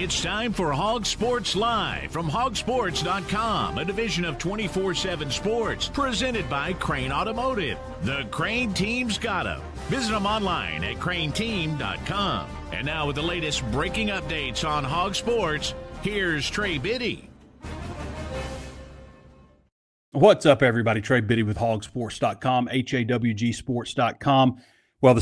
It's time for HawgSports Live from HawgSports.com, a division of 24/7 Sports, presented by Crain Automotive. The Crain Team's got 'em. Visit them online at crainteam.com. And now with the latest breaking updates on HawgSports, here's Trey Biddy. What's up, everybody? Trey Biddy with HawgSports.com, HawgSports.com. Well, the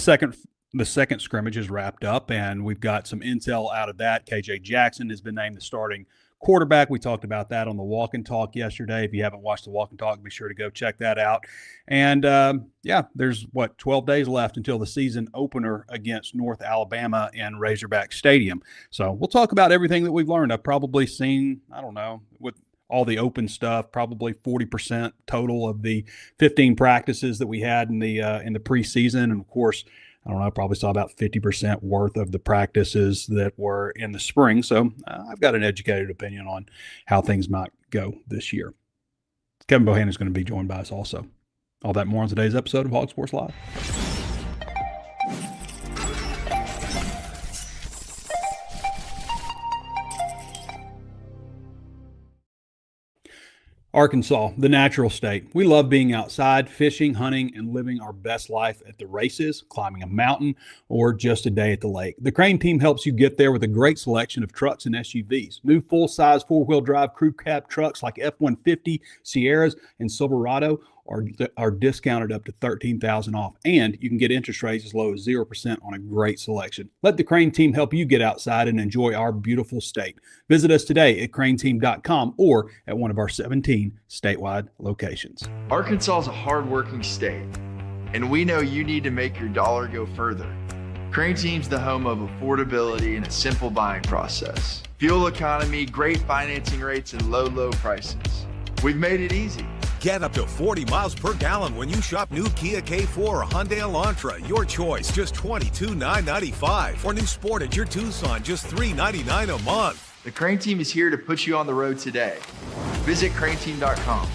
second scrimmage is wrapped up, and we've got some intel out of that. KJ Jackson has been named the starting quarterback. We talked about that on the Walk and Talk yesterday. If you haven't watched the Walk and Talk, be sure to go check that out. And, there's, 12 days left until the season opener against North Alabama in Razorback Stadium. So we'll talk about everything that we've learned. I've probably seen, with all the open stuff, probably 40% total of the 15 practices that we had in the preseason. And, of course, probably saw about 50% worth of the practices that were in the spring. So I've got an educated opinion on how things might go this year. Kevin Bohannon is going to be joined by us also. All that more on today's episode of Hog Sports Live. Arkansas, the natural state. We love being outside, fishing, hunting, and living our best life at the races, climbing a mountain, or just a day at the lake. The Crain team helps you get there with a great selection of trucks and SUVs. New full-size four-wheel drive crew cab trucks like F-150, Sierras, and Silverado are discounted up to $13,000 off, and you can get interest rates as low as 0% on a great selection. Let the Crain team help you get outside and enjoy our beautiful state. Visit us today at crainteam.com or at one of our 17 statewide locations. Arkansas is a hard-working state, and we know you need to make your dollar go further. Crain Team's the home of affordability and a simple buying process. Fuel economy, great financing rates, and low prices. We've made it easy. Get up to 40 miles per gallon when you shop new Kia K4 or Hyundai Elantra. Your choice, just $22,995. Or new Sportage Tucson, just $399 a month. The Crain Team is here to put you on the road today. Visit crainteam.com.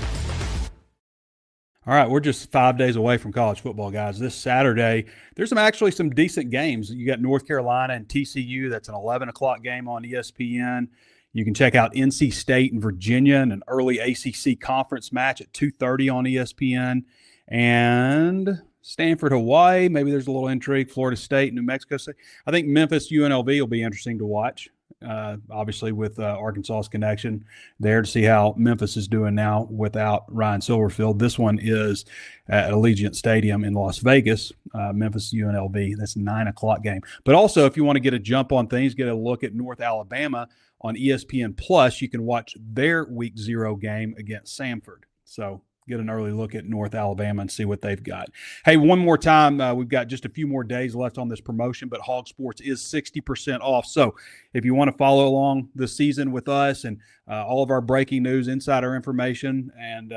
All right, we're just 5 days away from college football, guys. This Saturday, there's actually some decent games. You got North Carolina and TCU. That's an 11 o'clock game on ESPN. You can check out NC State and Virginia in an early ACC conference match at 2:30 on ESPN. And Stanford, Hawaii, maybe there's a little intrigue. Florida State, New Mexico State. I think Memphis, UNLV will be interesting to watch, obviously with Arkansas's connection there, to see how Memphis is doing now without Ryan Silverfield. This one is at Allegiant Stadium in Las Vegas, Memphis, UNLV. That's a 9 o'clock game. But also, if you want to get a jump on things, get a look at North Alabama on ESPN Plus. You can watch their Week 0 game against Samford. So get an early look at North Alabama and see what they've got. Hey, one more time, we've got just a few more days left on this promotion, but Hog Sports is 60% off. So if you want to follow along the season with us and all of our breaking news, insider information, and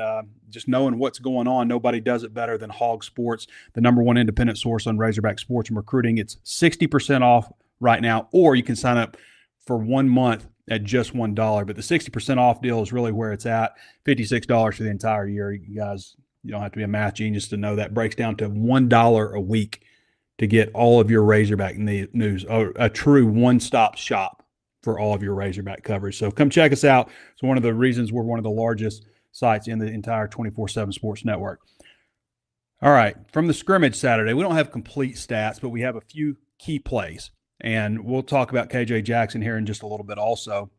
just knowing what's going on, nobody does it better than Hog Sports, the number one independent source on Razorback sports and recruiting. It's 60% off right now, or you can sign up for 1 month at just $1. But the 60% off deal is really where it's at. $56 for the entire year. You guys, you don't have to be a math genius to know that breaks down to $1 a week to get all of your Razorback news, a true one-stop shop for all of your Razorback coverage. So come check us out. It's one of the reasons we're one of the largest sites in the entire 24/7 sports network. All right, from the scrimmage Saturday, we don't have complete stats, but we have a few key plays. And we'll talk about KJ Jackson here in just a little bit also.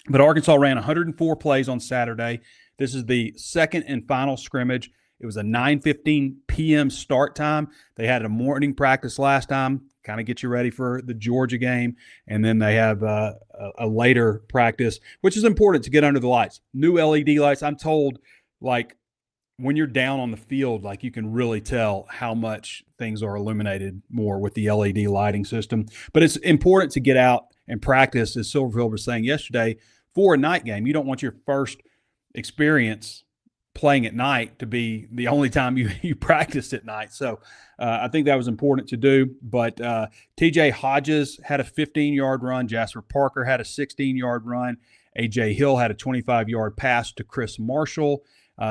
But Arkansas ran 104 plays on Saturday. This is the second and final scrimmage. It was a 9:15 p.m. start time. They had a morning practice last time, kind of get you ready for the Georgia game. And then they have a later practice, which is important to get under the lights. New LED lights. I'm told, when you're down on the field, you can really tell how much things are illuminated more with the LED lighting system. But it's important to get out and practice, as Silverfield was saying yesterday, for a night game. You don't want your first experience playing at night to be the only time you practiced at night. So I think that was important to do. But TJ Hodges had a 15-yard run. Jasper Parker had a 16-yard run. A.J. Hill had a 25-yard pass to Chris Marshall.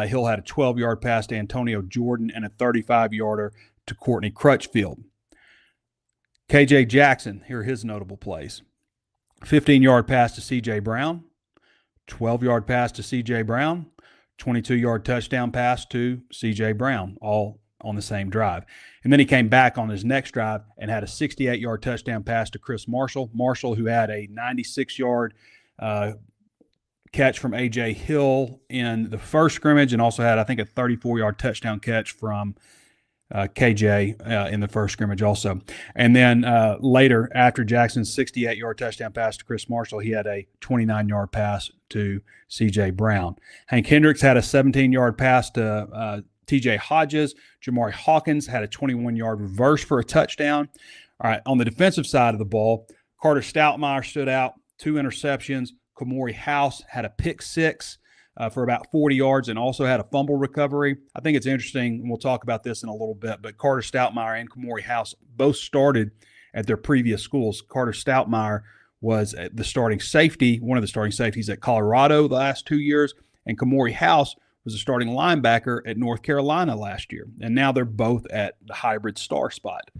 Hill had a 12-yard pass to Antonio Jordan and a 35-yarder to Courtney Crutchfield. KJ Jackson, here are his notable plays. 15-yard pass to C.J. Brown, 12-yard pass to C.J. Brown, 22-yard touchdown pass to C.J. Brown, all on the same drive. And then he came back on his next drive and had a 68-yard touchdown pass to Chris Marshall. Marshall, who had a 96-yard catch from A.J. Hill in the first scrimmage and also had, I think, a 34-yard touchdown catch from KJ in the first scrimmage also. And then later, after Jackson's 68-yard touchdown pass to Chris Marshall, he had a 29-yard pass to C.J. Brown. Hank Hendricks had a 17-yard pass to T.J. Hodges. Jamari Hawkins had a 21-yard reverse for a touchdown. All right, on the defensive side of the ball, Carter Stoutmire stood out, 2 interceptions. Kamori House had a pick 6 for about 40 yards and also had a fumble recovery. I think it's interesting, and we'll talk about this in a little bit, but Carter Stoutmire and Kamori House both started at their previous schools. Carter Stoutmire was the starting safety, one of the starting safeties at Colorado the last 2 years, and Kamori House was a starting linebacker at North Carolina last year. And now they're both at the hybrid star spot.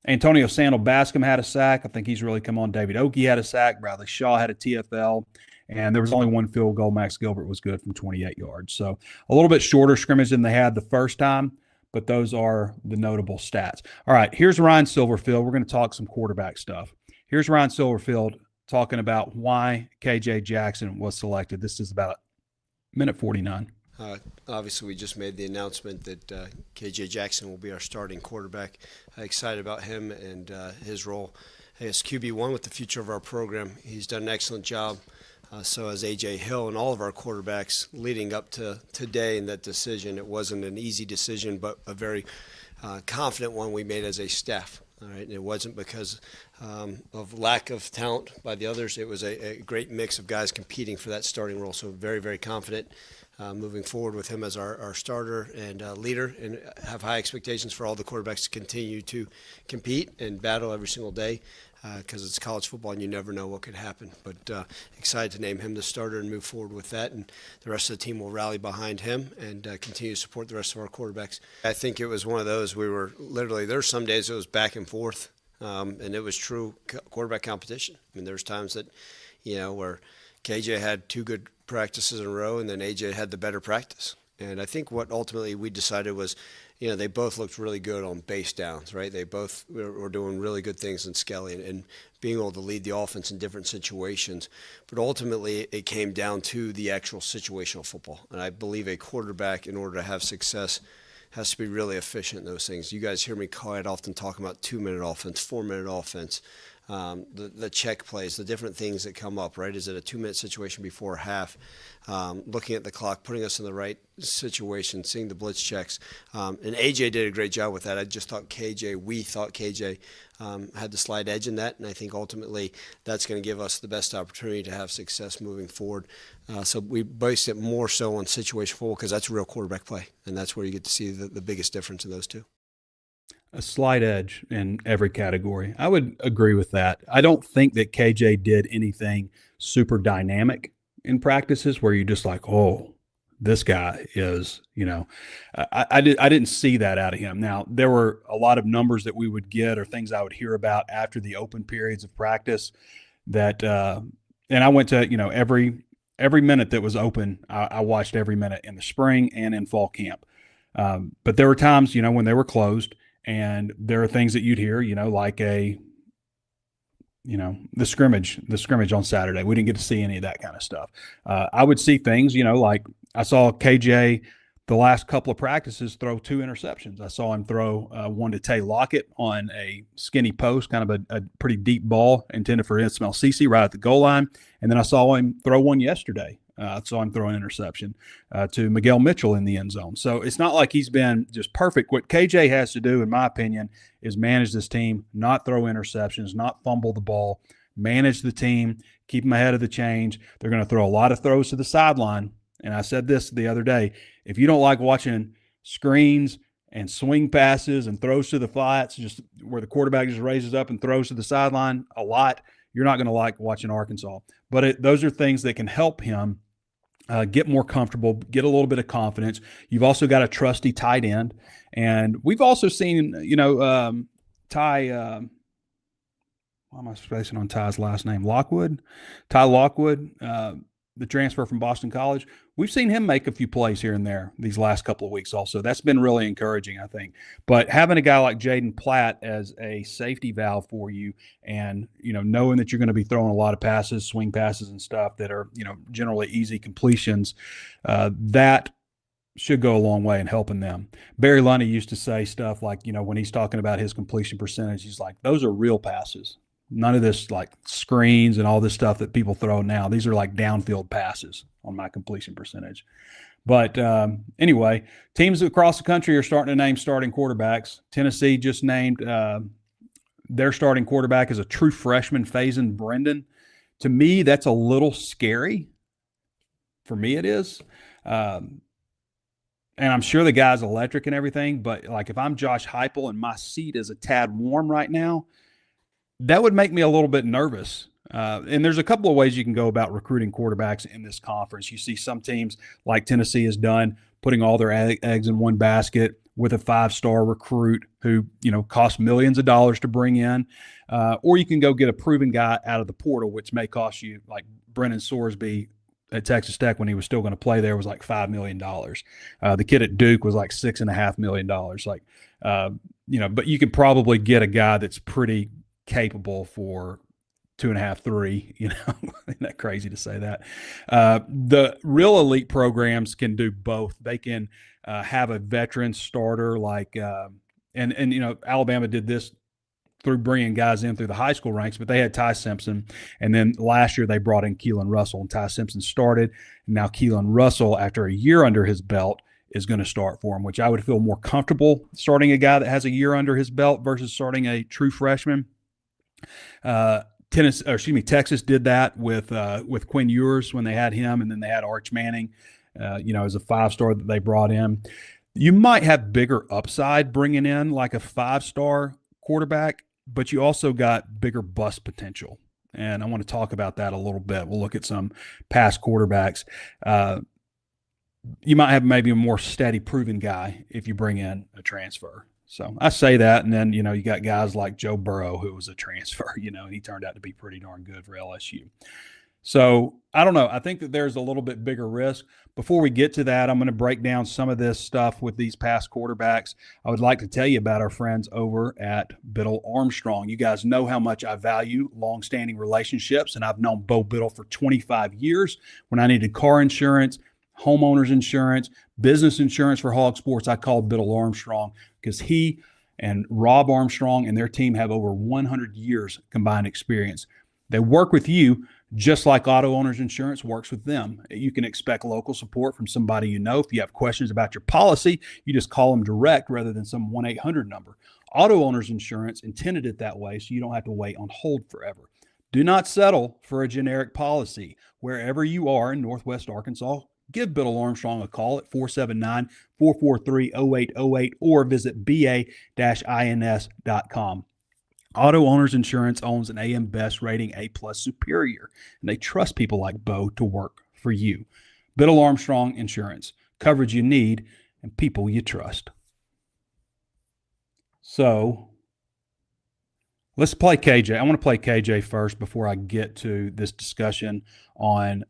Antonio Sandal Bascom had a sack. I think he's really come on. David Oakey had a sack. Bradley Shaw had a TFL. And there was only one field goal. Max Gilbert was good from 28 yards. So a little bit shorter scrimmage than they had the first time, but those are the notable stats. All right, here's Ryan Silverfield. We're going to talk some quarterback stuff. Here's Ryan Silverfield talking about why KJ Jackson was selected. This is about minute 49. Obviously, we just made the announcement that KJ Jackson will be our starting quarterback. Excited about him and his role as QB1 with the future of our program. He's done an excellent job. So has A.J. Hill and all of our quarterbacks leading up to today in that decision. It wasn't an easy decision, but a very confident one we made as a staff. All right, and it wasn't because of lack of talent by the others. It was a great mix of guys competing for that starting role. So very, very confident moving forward with him as our starter and leader, and have high expectations for all the quarterbacks to continue to compete and battle every single day because it's college football and you never know what could happen. But excited to name him the starter and move forward with that, and the rest of the team will rally behind him and continue to support the rest of our quarterbacks. I think it was one of those, we were literally, there were some days it was back and forth, and it was true quarterback competition. I mean, there's times that, where KJ had 2 good practices in a row, and then AJ had the better practice. And I think what ultimately we decided was, they both looked really good on base downs, right? They both were doing really good things in Skelly and being able to lead the offense in different situations. But ultimately, it came down to the actual situational football. And I believe a quarterback, in order to have success, has to be really efficient in those things. You guys hear me quite often talking about 2-minute offense, 4-minute offense. The check plays, the different things that come up, right? Is it a 2-minute situation before half? Looking at the clock, putting us in the right situation, seeing the blitz checks. And AJ did a great job with that. We thought KJ had the slight edge in that, and I think ultimately that's going to give us the best opportunity to have success moving forward. So we based it more so on situation football because that's real quarterback play, and that's where you get to see the biggest difference in those two. A slight edge in every category. I would agree with that. I don't think that KJ did anything super dynamic in practices where you're just like, oh, this guy is, I didn't see that out of him. Now, there were a lot of numbers that we would get or things I would hear about after the open periods of practice that, and I went to, every minute that was open, I watched every minute in the spring and in fall camp. But there were times, when they were closed, and there are things that you'd hear, like the scrimmage on Saturday. We didn't get to see any of that kind of stuff. I would see things, like I saw KJ the last couple of practices throw 2 interceptions. I saw him throw one to Tay Lockett on a skinny post, kind of a pretty deep ball intended for Ismail Cece right at the goal line. And then I saw him throw one yesterday. I saw him throw an interception to Miguel Mitchell in the end zone. So it's not like he's been just perfect. What KJ has to do, in my opinion, is manage this team, not throw interceptions, not fumble the ball, manage the team, keep them ahead of the change. They're going to throw a lot of throws to the sideline. And I said this the other day, if you don't like watching screens and swing passes and throws to the flats, just where the quarterback just raises up and throws to the sideline a lot, you're not going to like watching Arkansas. But those are things that can help him get more comfortable, get a little bit of confidence. You've also got a trusty tight end. And we've also seen, Ty why am I spacing on Ty's last name? Lockwood? Ty Lockwood, the transfer from Boston College. We've seen him make a few plays here and there these last couple of weeks also. That's been really encouraging, I think. But having a guy like Jaden Platt as a safety valve for you and, knowing that you're going to be throwing a lot of passes, swing passes and stuff that are, generally easy completions, that should go a long way in helping them. Barry Lundy used to say stuff like, when he's talking about his completion percentage, he's like, those are real passes. None of this like screens and all this stuff that people throw now. These are like downfield passes on my completion percentage. But anyway, teams across the country are starting to name starting quarterbacks. Tennessee just named their starting quarterback as a true freshman, Faison Brendan. To me, that's a little scary. For me, it is. And I'm sure the guy's electric and everything, but like if I'm Josh Heupel and my seat is a tad warm right now, that would make me a little bit nervous. And there's a couple of ways you can go about recruiting quarterbacks in this conference. You see some teams like Tennessee has done, putting all their eggs in one basket with a 5-star recruit who, costs millions of dollars to bring in. Or you can go get a proven guy out of the portal, which may cost you, like Brennan Sorsby at Texas Tech when he was still going to play there was like $5 million. The kid at Duke was like $6.5 million. But you could probably get a guy that's pretty capable for 2.5, 3, Isn't that crazy to say that? The real elite programs can do both. They can have a veteran starter like, Alabama did this through bringing guys in through the high school ranks, but they had Ty Simpson. And then last year they brought in Keelan Russell, and Ty Simpson started. And now Keelan Russell, after a year under his belt, is going to start for him, which I would feel more comfortable starting a guy that has a year under his belt versus starting a true freshman. Texas did that with Quinn Ewers when they had him, and then they had Arch Manning, as a 5-star that they brought in. You might have bigger upside bringing in like a 5-star quarterback, but you also got bigger bust potential. And I want to talk about that a little bit. We'll look at some past quarterbacks. You might have maybe a more steady, proven guy if you bring in a transfer. So I say that, and then, you got guys like Joe Burrow, who was a transfer, and he turned out to be pretty darn good for LSU. So I don't know. I think that there's a little bit bigger risk. Before we get to that, I'm going to break down some of this stuff with these past quarterbacks. I would like to tell you about our friends over at Bittle Armstrong. You guys know how much I value long-standing relationships, and I've known Bo Bittle for 25 years. When I needed car insurance, homeowners insurance, business insurance for HawgSports, I called Bittle Armstrong because he and Rob Armstrong and their team have over 100 years combined experience. They work with you just like Auto Owners Insurance works with them. You can expect local support from somebody you know. If you have questions about your policy, you just call them direct rather than some 1-800 number. Auto Owners Insurance intended it that way so you don't have to wait on hold forever. Do not settle for a generic policy. Wherever you are in Northwest Arkansas, give Bittle Armstrong a call at 479-443-0808 or visit ba-ins.com. Auto Owners Insurance owns an AM Best rating A+ Superior, and they trust people like Bo to work for you. Bittle Armstrong Insurance, coverage you need and people you trust. So let's play KJ. I want to play KJ first before I get to this discussion on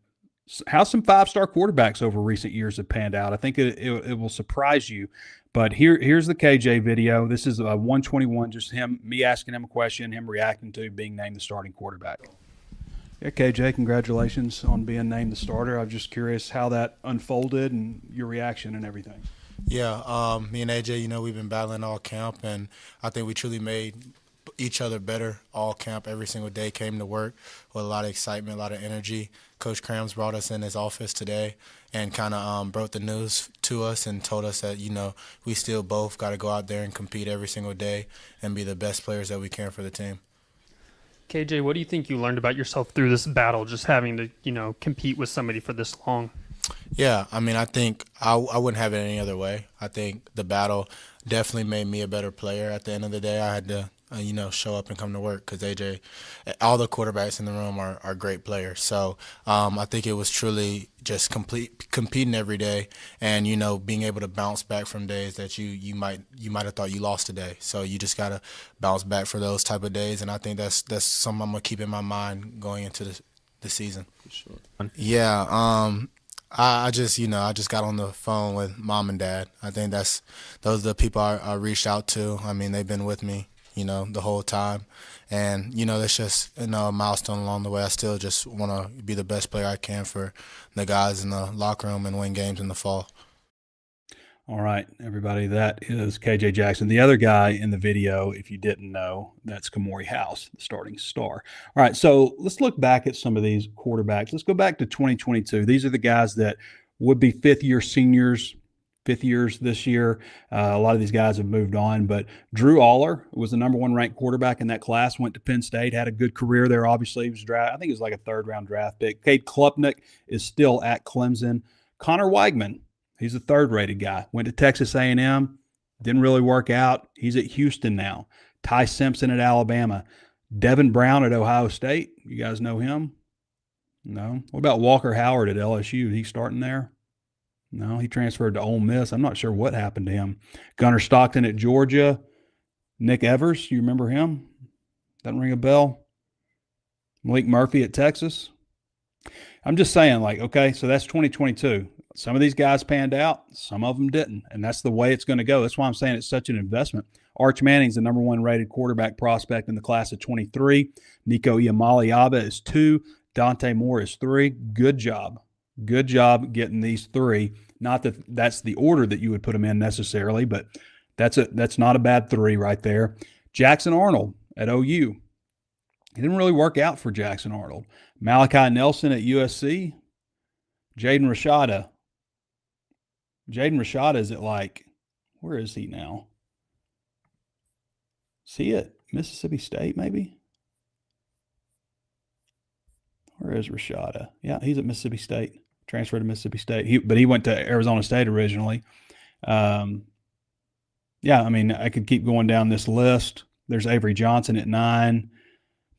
how some 5-star quarterbacks over recent years have panned out. I think it will surprise you. But here's the KJ video. This is 121, just me asking him a question, him reacting to being named the starting quarterback. Yeah, KJ, congratulations on being named the starter. I'm just curious how that unfolded and your reaction and everything. Yeah, me and AJ, we've been battling all camp, and I think we truly made each other better all camp. Every single day came to work with a lot of excitement, a lot of energy. Coach Krams brought us in his office today and kind of broke the news to us and told us that, we still both got to go out there and compete every single day and be the best players that we can for the team. KJ, what do you think you learned about yourself through this battle, just having to, compete with somebody for this long? Yeah, I think I wouldn't have it any other way. I think the battle definitely made me a better player. At the end of the day, I had to show up and come to work because AJ, all the quarterbacks in the room are great players. So I think it was truly just competing every day and, being able to bounce back from days that you might have thought you lost today. So you just got to bounce back for those type of days. And I think that's something I'm going to keep in my mind going into the season. For sure. Yeah. I just got on the phone with mom and dad. I think those are the people I reached out to. I mean, they've been with me, the whole time. And, that's just, a milestone along the way. I still just want to be the best player I can for the guys in the locker room and win games in the fall. All right, everybody, that is KJ Jackson. The other guy in the video, if you didn't know, that's Kamori House, the starting star. All right, so let's look back at some of these quarterbacks. Let's go back to 2022. These are the guys that would be fifth-year seniors, fifth years this year. A lot of these guys have moved on, but Drew Aller was the number one ranked quarterback in that class, went to Penn State, had a good career there. Obviously, he was drafted. I think it was like a third-round draft pick. Cade Klubnik is still at Clemson. Connor Weigman, he's a third-rated guy. Went to Texas A&M, didn't really work out. He's at Houston now. Ty Simpson at Alabama. Devin Brown at Ohio State. You guys know him? No. What about Walker Howard at LSU? He's starting there? No, he transferred to Ole Miss. I'm not sure what happened to him. Gunnar Stockton at Georgia. Nick Evers, you remember him? Doesn't ring a bell. Malik Murphy at Texas. I'm just saying, okay, so that's 2022. Some of these guys panned out, some of them didn't, and that's the way it's going to go. That's why I'm saying it's such an investment. Arch Manning's the number one rated quarterback prospect in the class of 23. Nico Iamaleava is 2. Dante Moore is 3. Good job. Good job getting these 3. Not that that's the order that you would put them in necessarily, but that's not a bad 3 right there. Jackson Arnold at OU. It didn't really work out for Jackson Arnold. Malachi Nelson at USC. Jaden Rashada. Jaden Rashada is at where is he now? Is he at Mississippi State maybe? Where is Rashada? Yeah, he's at Mississippi State. Transferred to Mississippi State. But he went to Arizona State originally. Yeah, I mean, I could keep going down this list. There's Avery Johnson at 9.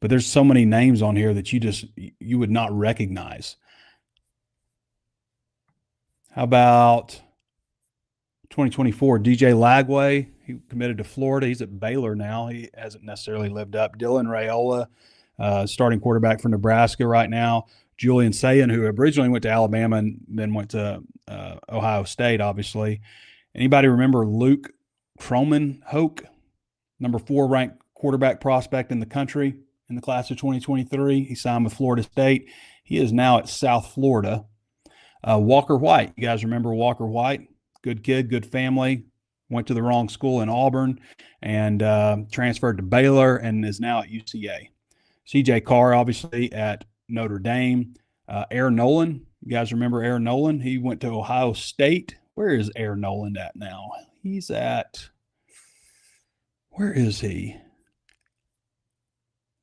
But there's so many names on here that you would not recognize. How about 2024, DJ Lagway? He committed to Florida. He's at Baylor now. He hasn't necessarily lived up. Dylan Raiola, starting quarterback for Nebraska right now. Julian Sayin, who originally went to Alabama and then went to Ohio State, obviously. Anybody remember Luke Kromenhoek, number 4 ranked quarterback prospect in the country in the class of 2023? He signed with Florida State. He is now at South Florida. Walker White. You guys remember Walker White? Good kid, good family. Went to the wrong school in Auburn and transferred to Baylor and is now at UCA. CJ Carr, obviously, at Notre Dame. Aaron Nolan. You guys remember Aaron Nolan? He went to Ohio State. Where is Aaron Nolan at now? He's at – where is he?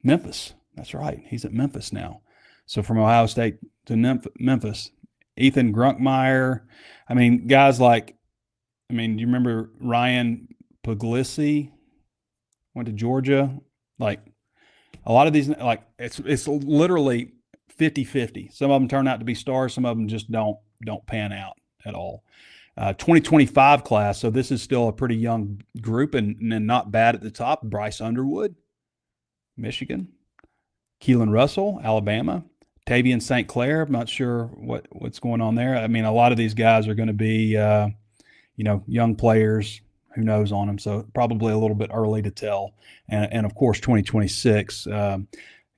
Memphis. That's right. He's at Memphis now. So from Ohio State to Memphis. Ethan Grunkmeyer. I mean, guys do you remember Ryan Puglisi? Went to Georgia. A lot of these, it's literally 50-50. Some of them turn out to be stars. Some of them just don't pan out at all. 2025 class. So this is still a pretty young group and not bad at the top. Bryce Underwood, Michigan. Keelan Russell, Alabama. Tavian St. Clair. I'm not sure what's going on there. I mean, a lot of these guys are going to be, young players. Who knows on them? So probably a little bit early to tell. And of course, 2026,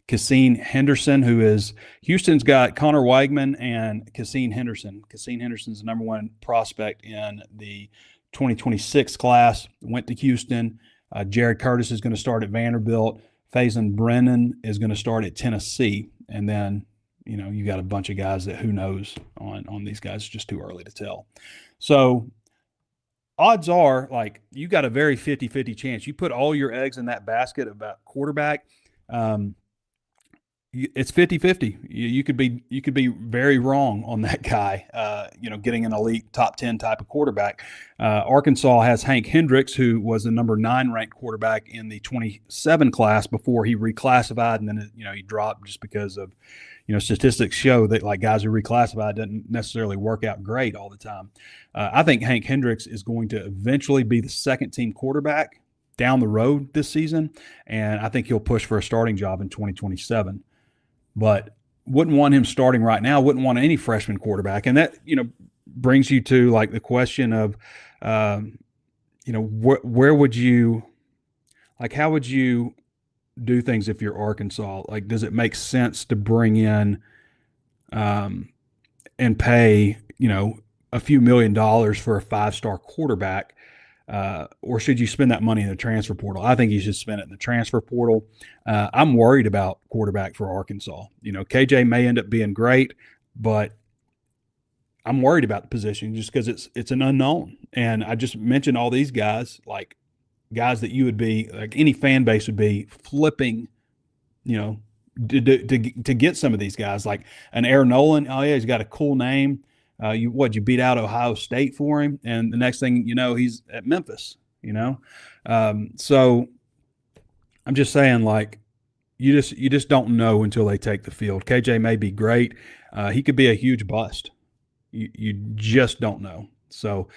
Cassine Henderson, who is Houston's got Connor Weigman and Cassine Henderson. Cassine Henderson's the number 1 prospect in the 2026 class. Went to Houston. Jared Curtis is going to start at Vanderbilt. Faison Brennan is going to start at Tennessee. And then, you got a bunch of guys that who knows on these guys. It's just too early to tell. So odds are, you got a very 50-50 chance. You put all your eggs in that basket about quarterback. it's 50-50. You could be very wrong on that guy, getting an elite top 10 type of quarterback. Arkansas has Hank Hendricks, who was the number 9 ranked quarterback in the 27 class before he reclassified. And then, he dropped just because of, statistics show that like guys who reclassify doesn't necessarily work out great all the time. I think Hank Hendricks is going to eventually be the second team quarterback down the road this season. And I think he'll push for a starting job in 2027. But wouldn't want him starting right now, wouldn't want any freshman quarterback. And that, brings you to like the question of, where would you, like, how would you do things if you're Arkansas? Like, does it make sense to bring in and pay, a few $1 million for a 5-star quarterback? Or should you spend that money in the transfer portal? I think you should spend it in the transfer portal. I'm worried about quarterback for Arkansas. KJ may end up being great, but I'm worried about the position just because it's an unknown. And I just mentioned all these guys, like guys that you would be, like any fan base would be flipping, to get some of these guys, like an Aaron Nolan. Oh yeah, he's got a cool name. You beat out Ohio State for him, and the next thing he's at Memphis. So I'm just saying, like, you just don't know until they take the field. KJ may be great. He could be a huge bust. You just don't know. So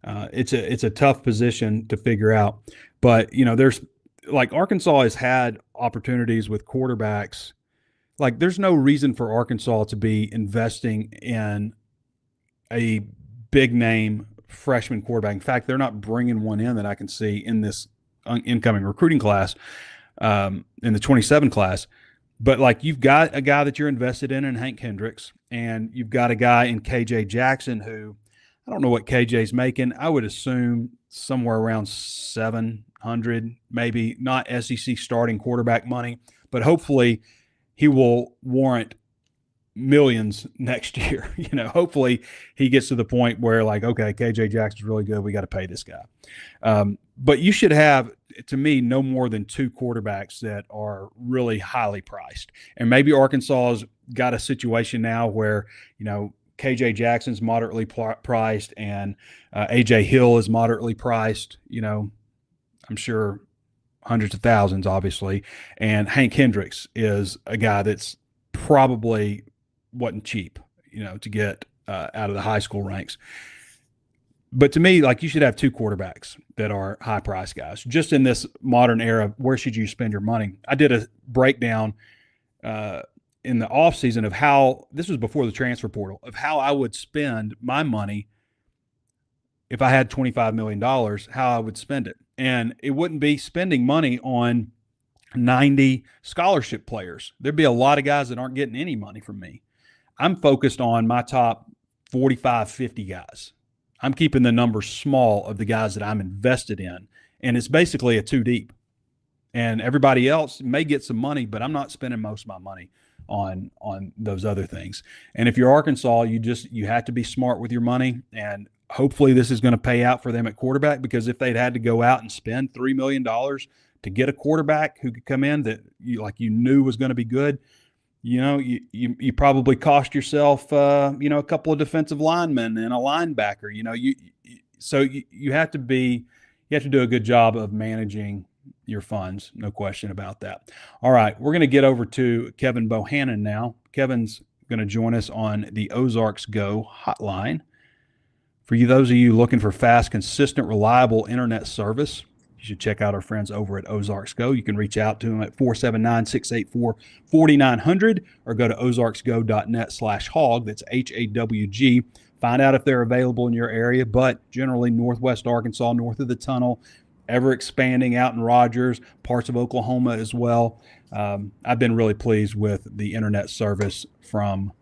it's a tough position to figure out. But there's like Arkansas has had opportunities with quarterbacks. Like, there's no reason for Arkansas to be investing in a big name freshman quarterback. In fact, they're not bringing one in that I can see in this incoming recruiting class, in the 27 class. But like, you've got a guy that you're invested in Hank Hendricks, and you've got a guy in KJ Jackson who, I don't know what KJ's making. I would assume somewhere around 700, maybe, not SEC starting quarterback money, but hopefully he will warrant millions next year. Hopefully he gets to the point where, like, okay, KJ Jackson's really good, we got to pay this guy. But you should have, to me, no more than 2 quarterbacks that are really highly priced. And maybe Arkansas's got a situation now where, KJ Jackson's moderately priced and AJ Hill is moderately priced, I'm sure hundreds of thousands, obviously. And Hank Hendricks is a guy that's probably wasn't cheap, to get out of the high school ranks. But to me, like, you should have 2 quarterbacks that are high price guys. Just in this modern era, where should you spend your money? I did a breakdown in the offseason of how, this was before the transfer portal, of how I would spend my money if I had $25 million, how I would spend it. And it wouldn't be spending money on 90 scholarship players. There'd be a lot of guys that aren't getting any money from me. I'm focused on my top 45, 50 guys. I'm keeping the numbers small of the guys that I'm invested in. And it's basically a 2 deep. And everybody else may get some money, but I'm not spending most of my money on those other things. And if you're Arkansas, you have to be smart with your money. And hopefully this is going to pay out for them at quarterback, because if they'd had to go out and spend $3 million to get a quarterback who could come in that you knew was going to be good, you probably cost yourself, a couple of defensive linemen and a linebacker. So you have to do a good job of managing your funds. No question about that. All right, we're going to get over to Kevin Bohannon now. Kevin's going to join us on the Ozarks Go hotline. For those of you looking for fast, consistent, reliable internet service, you should check out our friends over at Ozarks Go. You can reach out to them at 479-684-4900 or go to ozarksgo.net/hawg. That's HAWG. Find out if they're available in your area, but generally northwest Arkansas, north of the tunnel, ever expanding out in Rogers, parts of Oklahoma as well. I've been really pleased with the internet service from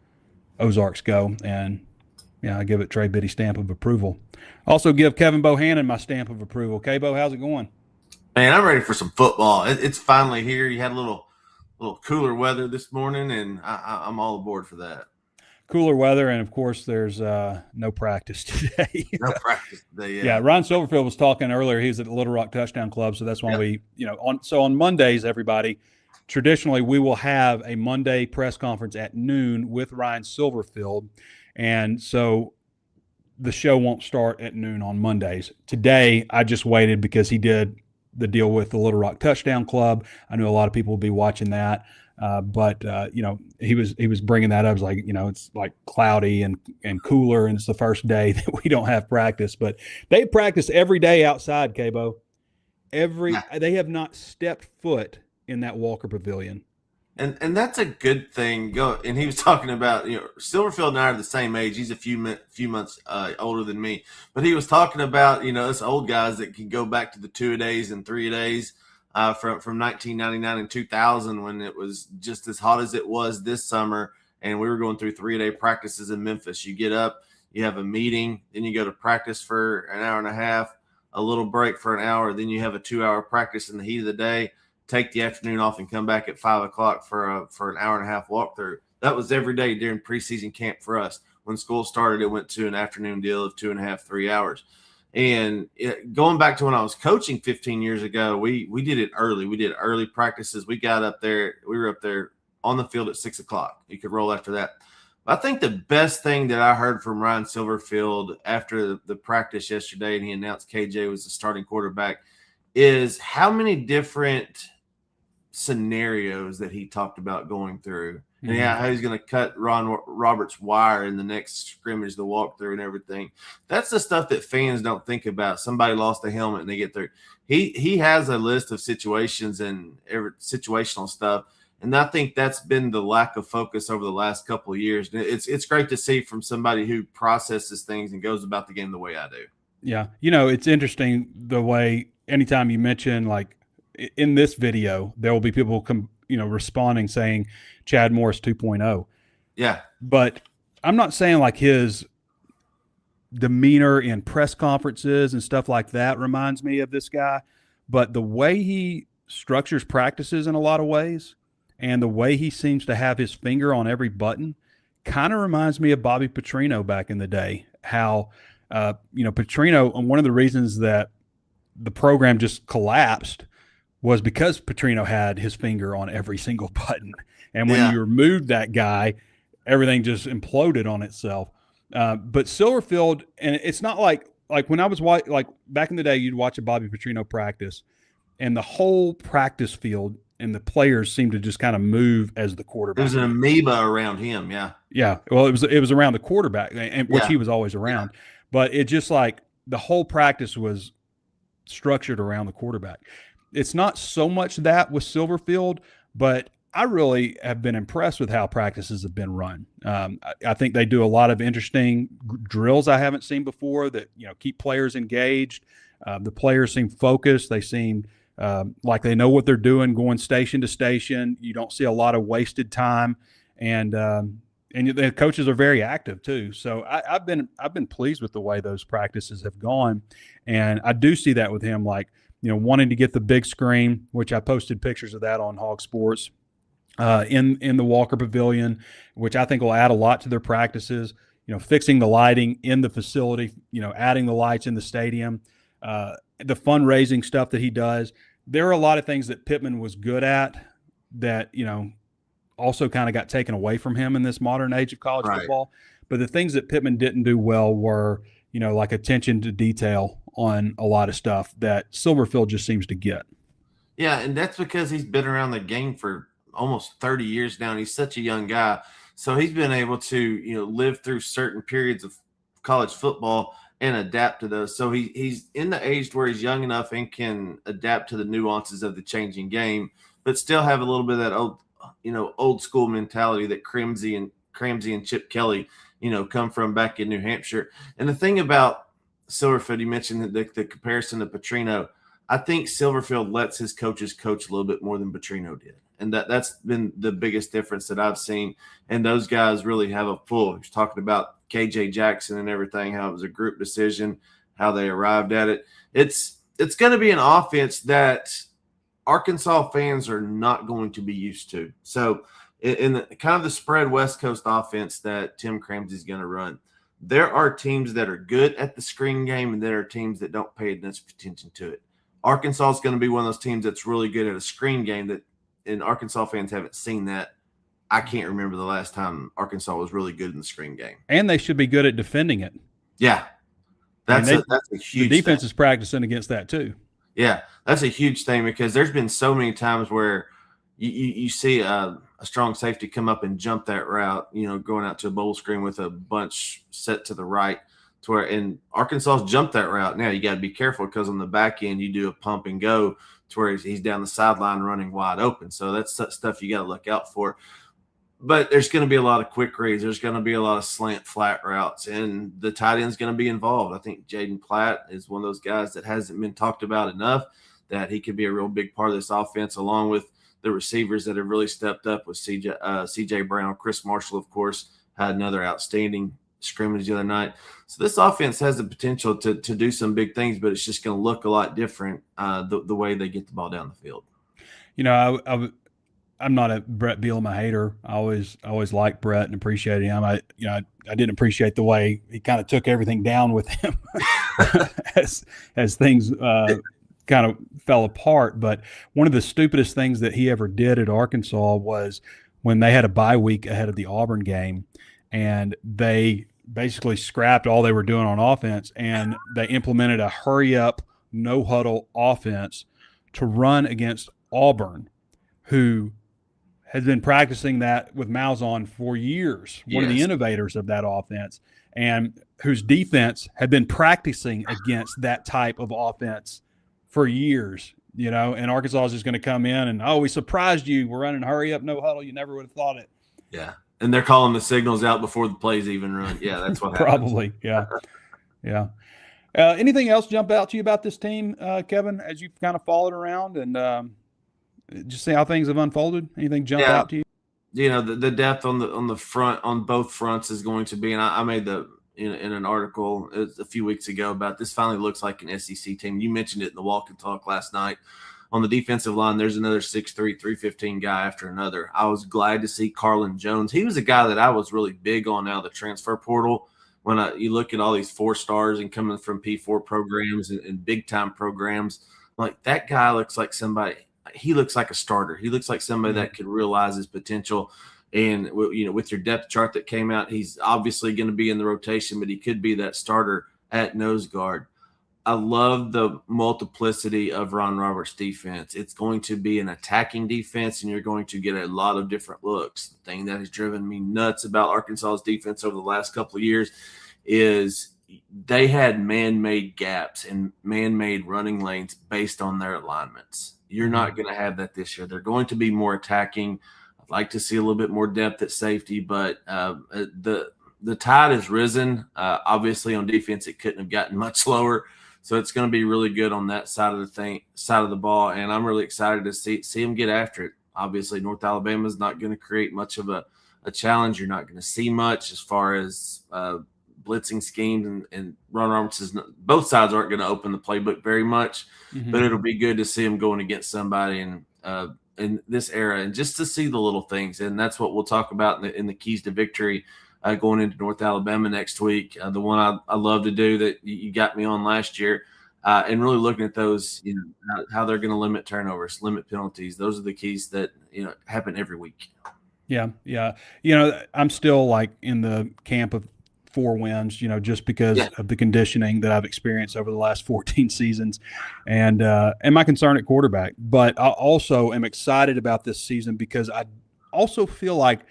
Ozarks Go, and I give it Trey Biddy stamp of approval. Also give Kevin Bohannon my stamp of approval. K-Bo, how's it going? Man, I'm ready for some football. It's finally here. You had a little cooler weather this morning, and I'm all aboard for that. Cooler weather, and of course, there's no practice today. No practice today. Yeah, Ron Silverfield was talking earlier. He was at the Little Rock Touchdown Club, so that's why we, on Mondays, everybody, traditionally we will have a Monday press conference at noon with Ryan Silverfield. And so the show won't start at noon on Mondays. Today, I just waited because he did the deal with the Little Rock Touchdown Club. I know a lot of people will be watching that. But he was bringing that up. I was like, it's like cloudy and cooler, and it's the first day that we don't have practice. But they practice every day outside, Cabo. They have not stepped foot in that Walker Pavilion. And that's a good thing. And he was talking about, Silverfield and I are the same age. He's a few months older than me. But he was talking about, us old guys that can go back to the 2-a-days and 3-a-days from 1999 and 2000 when it was just as hot as it was this summer. And we were going through 3-a-day practices in Memphis. You get up, you have a meeting, then you go to practice for an hour and a half, a little break for an hour, then you have a 2-hour practice in the heat of the day. Take the afternoon off and come back at 5 o'clock for an hour and a half walkthrough. That was every day during preseason camp for us. When school started, it went to an afternoon deal of 2.5, 3 hours. And going back to when I was coaching 15 years ago, we did it early. We did early practices. We got up there. We were up there on the field at 6 o'clock. You could roll after that. I think the best thing that I heard from Ryan Silverfield after the practice yesterday, and he announced KJ was the starting quarterback, is how many different scenarios that he talked about going through. And how he's going to cut Ron Roberts' wire in the next scrimmage, the walkthrough and everything. That's the stuff that fans don't think about. Somebody lost a helmet and they get through. He has a list of situations and situational stuff. And I think that's been the lack of focus over the last couple of years. It's great to see from somebody who processes things and goes about the game the way I do. Yeah. It's interesting the way anytime you mention, like, in this video, there will be people responding saying Chad Morris 2.0. Yeah. But I'm not saying like his demeanor in press conferences and stuff like that reminds me of this guy, but the way he structures practices in a lot of ways and the way he seems to have his finger on every button kind of reminds me of Bobby Petrino back in the day. How, Petrino, and one of the reasons that the program just collapsed was because Petrino had his finger on every single button. And when you removed that guy, everything just imploded on itself. But Silverfield, and it's not like when I was back in the day, you'd watch a Bobby Petrino practice and the whole practice field and the players seemed to just kind of move as the quarterback. There's an amoeba around him. Yeah. Yeah. Well, it was around the quarterback, and which he was always around, but it just like the whole practice was structured around the quarterback. It's not so much that with Silverfield, but I really have been impressed with how practices have been run. I think they do a lot of interesting drills I haven't seen before that, keep players engaged. The players seem focused. They seem like they know what they're doing, going station to station. You don't see a lot of wasted time, and the coaches are very active too. So I've been pleased with the way those practices have gone, and I do see that with him, like, wanting to get the big screen, which I posted pictures of that on HawgSports, in the Walker Pavilion, which I think will add a lot to their practices. Fixing the lighting in the facility, adding the lights in the stadium, the fundraising stuff that he does. There are a lot of things that Pittman was good at that, also kind of got taken away from him in this modern age of college football. But the things that Pittman didn't do well were, like attention to detail on a lot of stuff that Silverfield just seems to get. Yeah, and that's because he's been around the game for almost 30 years now, and he's such a young guy. So he's been able to, live through certain periods of college football and adapt to those. So he's in the age where he's young enough and can adapt to the nuances of the changing game, but still have a little bit of that old school mentality that Cramsey and Chip Kelly, come from back in New Hampshire. And the thing about Silverfield, you mentioned the comparison to Petrino. I think Silverfield lets his coaches coach a little bit more than Petrino did. And that's been the biggest difference that I've seen. And those guys really have a pull. He's talking about KJ Jackson and everything, how it was a group decision, how they arrived at it. It's going to be an offense that Arkansas fans are not going to be used to. So in the kind of the spread West Coast offense that Tim Cramsey is going to run, there are teams that are good at the screen game, and there are teams that don't pay enough attention to it. Arkansas is going to be one of those teams that's really good at a screen game that and Arkansas fans haven't seen that, I can't remember the last time Arkansas was really good in the screen game. And they should be good at defending it. Yeah. That's a huge The defense thing. is practicing against that too. Yeah, that's a huge thing because there's been so many times where you see a strong safety come up and jump that route, going out to a bowl screen with a bunch set to the right to where, and Arkansas's jumped that route. Now you got to be careful because on the back end you do a pump and go to where he's down the sideline running wide open. So that's stuff you got to look out for. But there's going to be a lot of quick reads. There's going to be a lot of slant flat routes, and the tight end's going to be involved. I think Jaden Platt is one of those guys that hasn't been talked about enough, that he could be a real big part of this offense, along with the receivers that have really stepped up with C.J. Brown. Chris Marshall, of course, had another outstanding scrimmage the other night. So this offense has the potential to do some big things, but it's just going to look a lot different the way they get the ball down the field. I'm not a Brett Bielema hater. I always liked Brett and appreciated him. I didn't appreciate the way he kind of took everything down with him as things kind of fell apart. But one of the stupidest things that he ever did at Arkansas was when they had a bye week ahead of the Auburn game, and they basically scrapped all they were doing on offense, and they implemented a hurry up, no huddle offense to run against Auburn, who has been practicing that with Malzahn for years, one of the innovators of that offense, and whose defense had been practicing against that type of offense for years, and Arkansas is just going to come in and, we surprised you. We're running hurry up, no huddle. You never would have thought it. Yeah. And they're calling the signals out before the plays even run. Yeah, that's what happens. Probably. Yeah. Yeah. Anything else jump out to you about this team, Kevin, as you've kind of followed around and, just see how things have unfolded? Anything jump out to you? The depth on the front, on both fronts, is going to be, and I made in an article a few weeks ago about this finally looks like an SEC team. You mentioned it in the walk and talk last night. On the defensive line, there's another 6'3", 315 guy after another. I was glad to see Carlin Jones. He was a guy that I was really big on out of the transfer portal. When you look at all these 4 stars and coming from P4 programs and big-time programs, like that guy looks like somebody – he looks like a starter. He looks like somebody that could realize his potential. And, with your depth chart that came out, he's obviously going to be in the rotation, but he could be that starter at nose guard. I love the multiplicity of Ron Roberts' defense. It's going to be an attacking defense, and you're going to get a lot of different looks. The thing that has driven me nuts about Arkansas's defense over the last couple of years is they had man-made gaps and man-made running lanes based on their alignments. You're not going to have that this year. They're going to be more attacking. I'd like to see a little bit more depth at safety, but the tide has risen. Obviously, on defense, it couldn't have gotten much lower. So it's going to be really good on that side of the ball, and I'm really excited to see them get after it. Obviously, North Alabama is not going to create much of a challenge. You're not going to see much as far as blitzing schemes, and Ron Roberts both sides aren't going to open the playbook very much, but it'll be good to see them going against somebody in this era, and just to see the little things. And that's what we'll talk about in the keys to victory going into North Alabama next week. The one I love to do that you got me on last year, and really looking at those, how they're going to limit turnovers, limit penalties. Those are the keys that happen every week. Yeah, yeah. I'm still like in the camp of 4 wins, just because of the conditioning that I've experienced over the last 14 seasons, and my concern at quarterback. But I also am excited about this season because I also feel like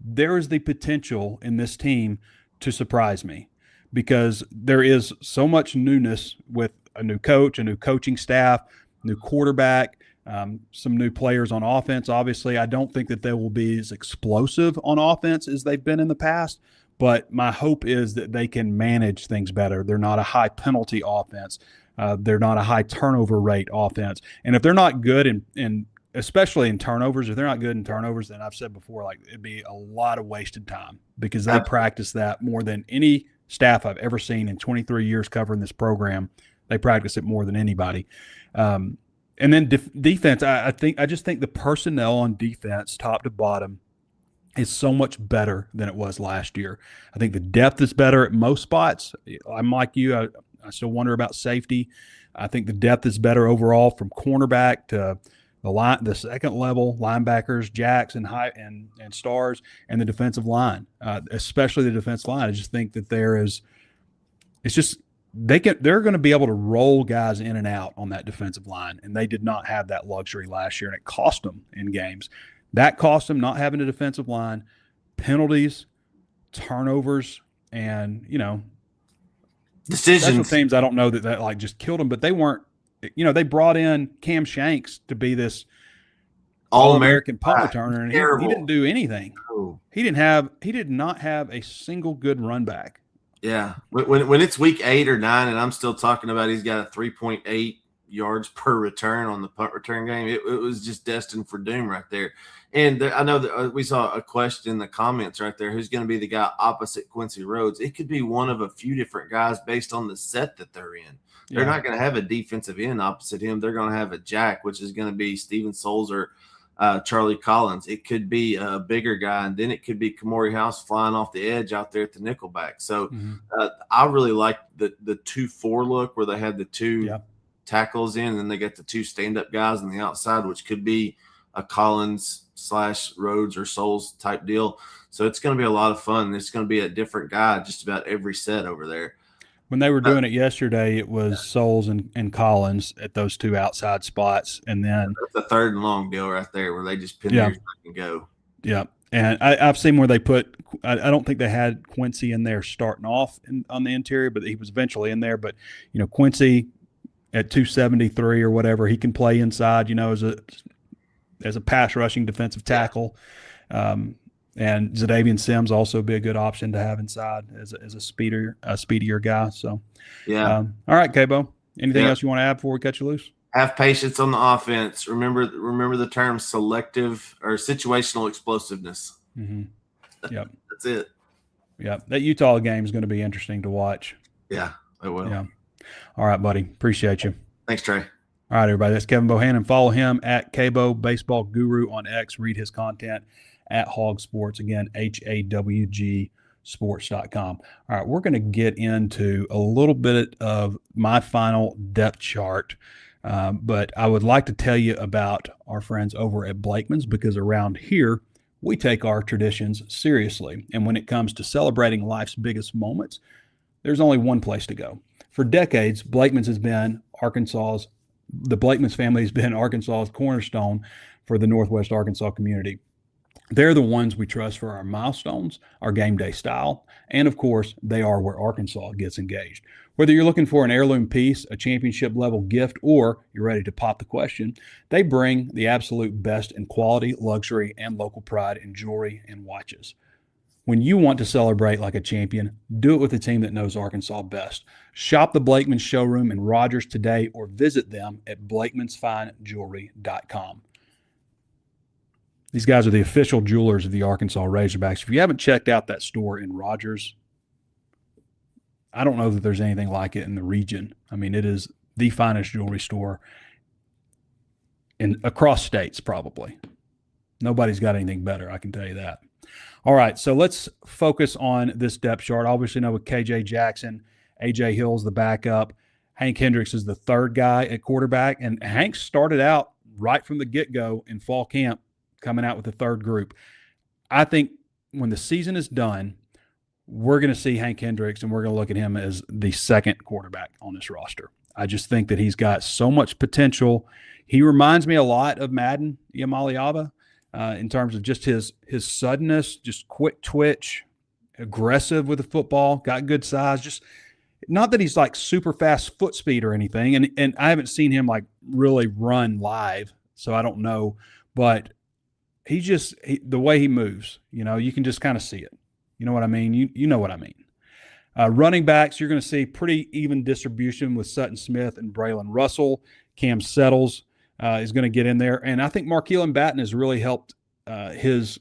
there is the potential in this team to surprise me, because there is so much newness with a new coach, a new coaching staff, new quarterback, some new players on offense. Obviously, I don't think that they will be as explosive on offense as they've been in the past, but my hope is that they can manage things better. They're not a high penalty offense. They're not a high turnover rate offense. And if they're not good in especially in turnovers, if they're not good in turnovers, then I've said before, like, it'd be a lot of wasted time, because they practice that more than any staff I've ever seen in 23 years covering this program. They practice it more than anybody. And then defense, I just think the personnel on defense, top to bottom, is so much better than it was last year. I think the depth is better at most spots. I'm like you. I still wonder about safety. I think the depth is better overall, from cornerback to the second level linebackers, jacks and stars, and the defensive line, especially the defensive line. I just think that they're going to be able to roll guys in and out on that defensive line, and they did not have that luxury last year, and it cost them in games. That cost them not having a defensive line, penalties, turnovers, and decisions. Special teams. I don't know that like just killed them, but they weren't. They brought in Cam Shanks to be this All-American punt returner, and he didn't do anything. Oh. He did not have a single good run back. Yeah, when it's week 8 or 9, and I'm still talking about he's got a 3.8 yards per return on the punt return game, it was just destined for doom right there. And I know that we saw a question in the comments right there: who's going to be the guy opposite Quincy Rhodes? It could be one of a few different guys based on the set that they're in. They're not going to have a defensive end opposite him. They're going to have a jack, which is going to be Steven Souls or Charlie Collins. It could be a bigger guy, and then it could be Kamori House flying off the edge out there at the nickelback. So I really like the 2-4 look where they had the two tackles in, and then they got the two stand-up guys on the outside, which could be a Collins / Rhodes or Souls type deal. So it's going to be a lot of fun. It's going to be a different guy just about every set over there. When they were doing it yesterday, it was Souls and Collins at those two outside spots, and then that's a 3rd and long deal right there where they just pin theirs and go. Yeah, and I've seen where they put. I don't think they had Quincy in there starting off on the interior, but he was eventually in there. But Quincy at 273 or whatever, he can play inside. As a pass rushing defensive tackle. And Zadavian Sims also be a good option to have inside as a speedier guy. So, all right, Cabo. Anything else you want to add before we cut you loose? Have patience on the offense. Remember the term selective or situational explosiveness. Mm-hmm. Yep, that's it. Yep, that Utah game is going to be interesting to watch. Yeah, it will. Yeah. All right, buddy. Appreciate you. Thanks, Trey. All right, everybody. That's Kevin Bohannon. Follow him at Cabo Baseball Guru on X. Read his content at HawgSports. Again, HawgSports.com. All right, we're going to get into a little bit of my final depth chart, but I would like to tell you about our friends over at Blakeman's, because around here, we take our traditions seriously. And when it comes to celebrating life's biggest moments, there's only one place to go. For decades, Blakeman's has been the Blakeman's family has been Arkansas's cornerstone for the Northwest Arkansas community. They're the ones we trust for our milestones, our game day style, and of course, they are where Arkansas gets engaged. Whether you're looking for an heirloom piece, a championship level gift, or you're ready to pop the question, they bring the absolute best in quality, luxury, and local pride in jewelry and watches. When you want to celebrate like a champion, do it with the team that knows Arkansas best. Shop the Blakeman's showroom in Rogers today, or visit them at blakemansfinejewelry.com. These guys are the official jewelers of the Arkansas Razorbacks. If you haven't checked out that store in Rogers, I don't know that there's anything like it in the region. I mean, it is the finest jewelry store across states, probably. Nobody's got anything better, I can tell you that. All right, so let's focus on this depth chart. Obviously, know with KJ Jackson, AJ Hill's the backup. Hank Hendricks is the third guy at quarterback, and Hank started out right from the get-go in fall camp, coming out with the third group. I think when the season is done, we're going to see Hank Hendricks, and we're going to look at him as the second quarterback on this roster. I just think that he's got so much potential. He reminds me a lot of Madden Yamaliava in terms of just his suddenness, just quick twitch, aggressive with the football, got good size. Just not that he's like super fast foot speed or anything, and I haven't seen him like really run live, so I don't know, but the way he moves, you can just kind of see it. You know what I mean? You know what I mean. Running backs, you're going to see pretty even distribution with Sutton Smith and Braylon Russell. Cam Settles is going to get in there. And I think Markeelan Batten has really helped his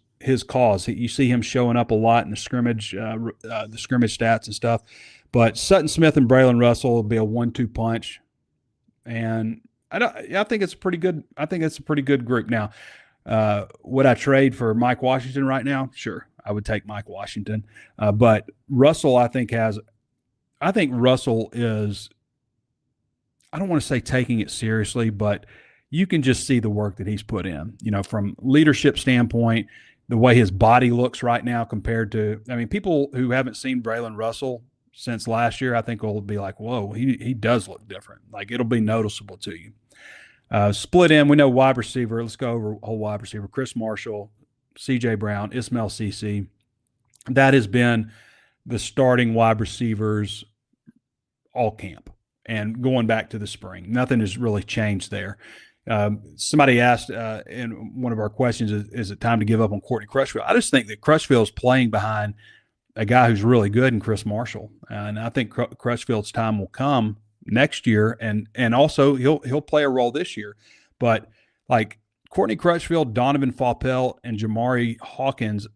cause. You see him showing up a lot in the scrimmage stats and stuff. But Sutton Smith and Braylon Russell will be a 1-2 punch. And I think it's a pretty good group. Now, would I trade for Mike Washington right now? Sure, I would take Mike Washington. But Russell, I think Russell is, I don't want to say taking it seriously, but you can just see the work that he's put in, from leadership standpoint, the way his body looks right now compared to, people who haven't seen Braylon Russell since last year, I think will be like, whoa, he does look different. Like, it'll be noticeable to you. Split in, we know wide receiver. Let's go over whole wide receiver. Chris Marshall, C.J. Brown, Ismail Cece. That has been the starting wide receivers all camp and going back to the spring. Nothing has really changed there. Somebody asked in one of our questions, is it time to give up on Courtney Crutchfield? I just think that Crutchfield is playing behind a guy who's really good in Chris Marshall. And I think Crutchfield's time will come next year. And also he'll play a role this year. But like Courtney Crutchfield, Donovan Faupel, and Jamari Hawkins,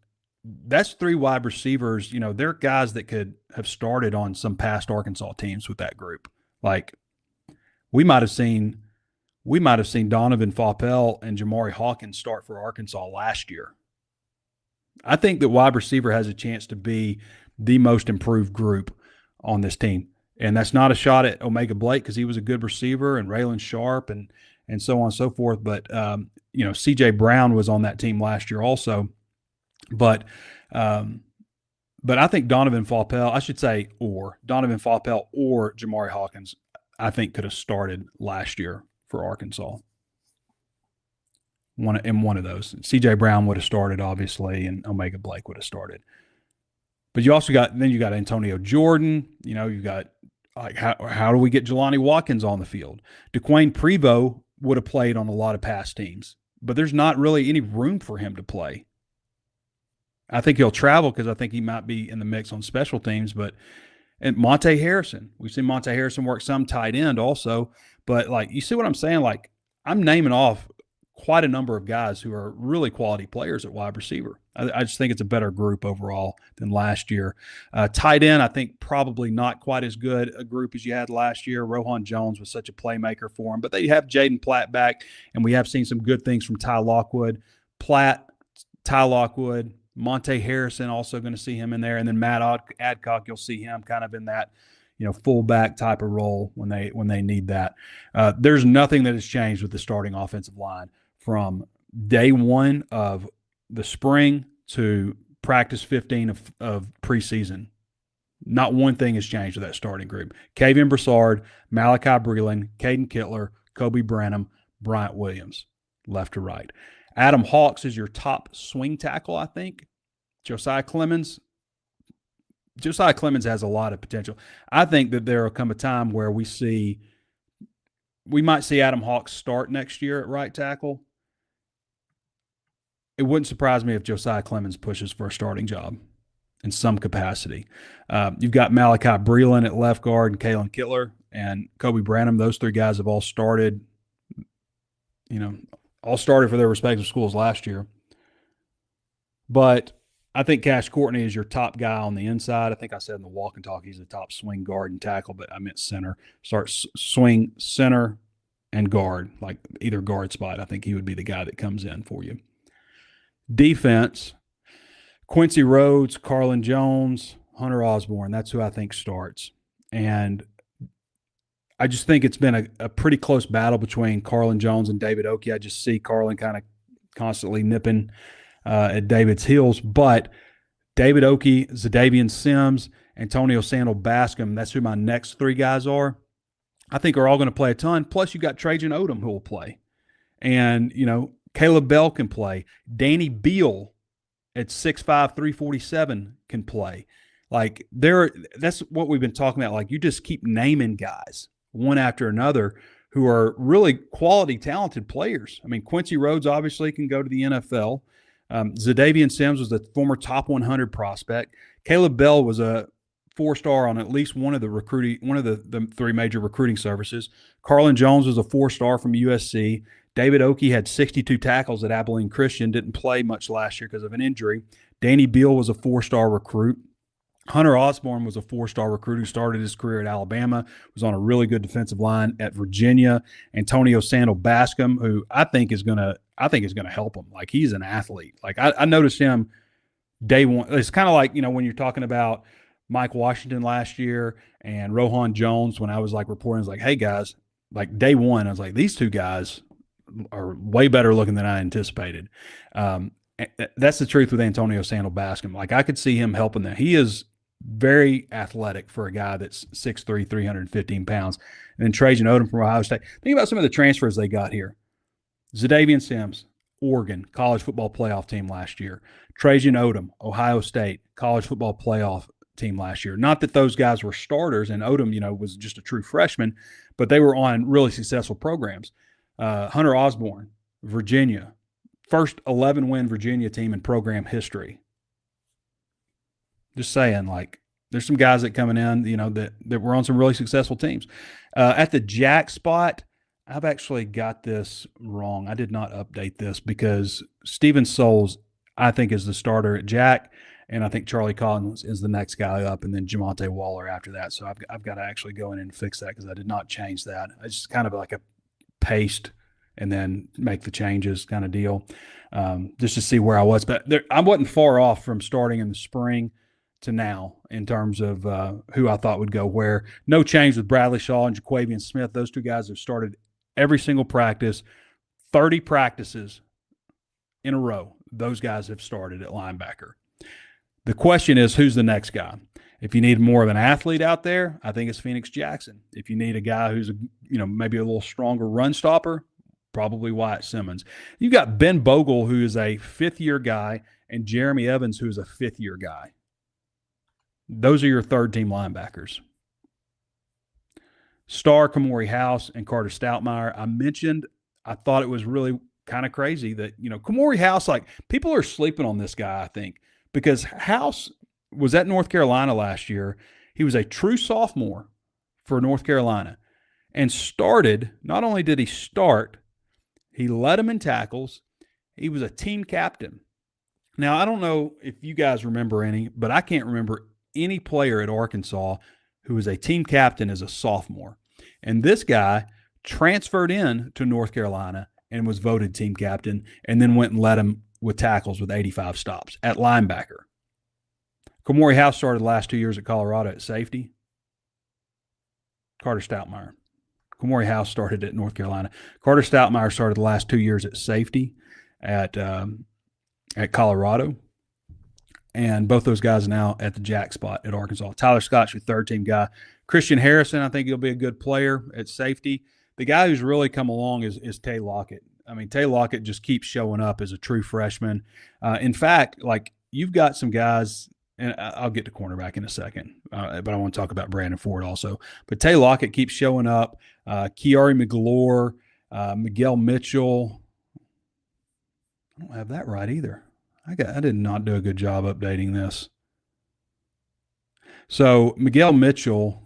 that's 3 wide receivers. They're guys that could have started on some past Arkansas teams with that group. Like we might have seen Donovan Faupel and Jamari Hawkins start for Arkansas last year. I think that wide receiver has a chance to be the most improved group on this team. And that's not a shot at Omega Blake because he was a good receiver, and Raylan Sharp and so on and so forth. But, C.J. Brown was on that team last year also. But I think Donovan Faupel or Jamari Hawkins, I think could have started last year for Arkansas. One of those. C.J. Brown would have started, obviously, and Omega Blake would have started. But you also got Antonio Jordan. You've got like how do we get Jelani Watkins on the field? DeQuain Prevost would have played on a lot of past teams, but there's not really any room for him to play. I think he'll travel because I think he might be in the mix on special teams. And Monte Harrison, we've seen Monte Harrison work some tight end also. But like, you see what I'm saying? Like, I'm naming off quite a number of guys who are really quality players at wide receiver. I just think it's a better group overall than last year. Tight end, I think probably not quite as good a group as you had last year. Rohan Jones was such a playmaker for him, but they have Jaden Platt back, and we have seen some good things from Ty Lockwood. Ty Lockwood, Monte Harrison, also going to see him in there, and then Matt Adcock, you'll see him kind of in that, fullback type of role when they need that. There's nothing that has changed with the starting offensive line from day one of the spring to practice 15 of preseason. Not one thing has changed with that starting group. Kavian Broussard, Malachi Breland, Caden Kittler, Kobe Branham, Bryant Williams, left to right. Adam Hawks is your top swing tackle, I think. Josiah Clemens has a lot of potential. I think that there will come a time where we might see Adam Hawks start next year at right tackle. It wouldn't surprise me if Josiah Clemens pushes for a starting job in some capacity. You've got Malachi Breland at left guard and Kalen Kittler and Kobe Branham. Those 3 guys have all started, for their respective schools last year. But I think Cash Courtney is your top guy on the inside. I think I said in the walk and talk he's the top swing guard and tackle, but I meant center. Start swing, center, and guard, like either guard spot. I think he would be the guy that comes in for you. Defense, Quincy Rhodes, Carlin Jones, Hunter Osborne. That's who I think starts. And I just think it's been a pretty close battle between Carlin Jones and David Oakey. I just see Carlin kind of constantly nipping at David's heels. But David Oakey, Zadavian Sims, Antonio Sandal Bascom, that's who my next 3 guys are, I think are all going to play a ton. Plus, you got Trajan Odom who will play. And, Caleb Bell can play. Danny Beal at 6'5", 347 can play. Like, that's what we've been talking about. Like, you just keep naming guys one after another who are really quality, talented players. I mean, Quincy Rhodes obviously can go to the NFL. Zadavian Sims was a former top 100 prospect. Caleb Bell was a 4-star on at least one of the 3 major recruiting services. Carlin Jones was a 4-star from USC. David Oakey had 62 tackles at Abilene Christian, didn't play much last year because of an injury. Danny Beal was a 4-star recruit. Hunter Osborne was a 4-star recruit who started his career at Alabama, was on a really good defensive line at Virginia. Antonio Sandal Bascom, who I think is going to help him. Like, he's an athlete. Like, I noticed him day one. It's kind of like, when you're talking about Mike Washington last year and Rohan Jones, when I was like reporting, I was like, hey guys, like day one, I was like, these 2 guys, are way better looking than I anticipated. That's the truth with Antonio Sandal Bascom. Like, I could see him helping them. He is very athletic for a guy that's 6'3", 315 pounds. And then Trajan Odom from Ohio State. Think about some of the transfers they got here. Zadavian Sims, Oregon, college football playoff team last year. Trajan Odom, Ohio State, college football playoff team last year. Not that those guys were starters, and Odom, was just a true freshman, but they were on really successful programs. Hunter Osborne, Virginia, first 11-win Virginia team in program history. Just saying, like, there's some guys that coming in, that were on some really successful teams. At the jack spot, I've actually got this wrong. I did not update this because Steven Souls, I think, is the starter at jack, and I think Charlie Collins is the next guy up, and then Jamonte Waller after that. So I've got to actually go in and fix that because I did not change that. It's just kind of like a paste and then make the changes kind of deal, just to see where I was. But I wasn't far off from starting in the spring to now in terms of who I thought would go where. No change with Bradley Shaw and Jaquavian Smith. Those two guys have started every single practice, 30 practices in a row. Those guys have started at linebacker. The question is, who's the next guy? If you need more of an athlete out there, I think it's Phoenix Jackson. If you need a guy who's maybe a little stronger run stopper, probably Wyatt Simmons. You've got Ben Bogle, who is a fifth-year guy, and Jeremy Evans, who is a fifth-year guy. Those are your third-team linebackers. Star, Kamori House, and Carter Stoutmeyer. I mentioned I thought it was really kind of crazy that, Kamori House, like, people are sleeping on this guy, I think, because House was at North Carolina last year. He was a true sophomore for North Carolina and started. Not only did he start, he led them in tackles. He was a team captain. Now, I don't know if you guys remember any, but I can't remember any player at Arkansas who was a team captain as a sophomore. And this guy transferred in to North Carolina and was voted team captain, and then went and led him with tackles with 85 stops at linebacker. Kamori House started the last 2 years at Colorado at safety. Carter Stoutmeyer. Kamori House started at North Carolina. Carter Stoutmeyer started the last 2 years at safety at Colorado. And both those guys are now at the jack spot at Arkansas. Tyler Scott's your third-team guy. Christian Harrison, I think he'll be a good player at safety. The guy who's really come along is Tay Lockett. I mean, Tay Lockett just keeps showing up as a true freshman. In fact, like, you've got some guys, and I'll get to cornerback in a second, but I want to talk about Brandon Ford also. But Tay Lockett keeps showing up. Kiari McGlure, Miguel Mitchell. I don't have that right either. I did not do a good job updating this. So Miguel Mitchell,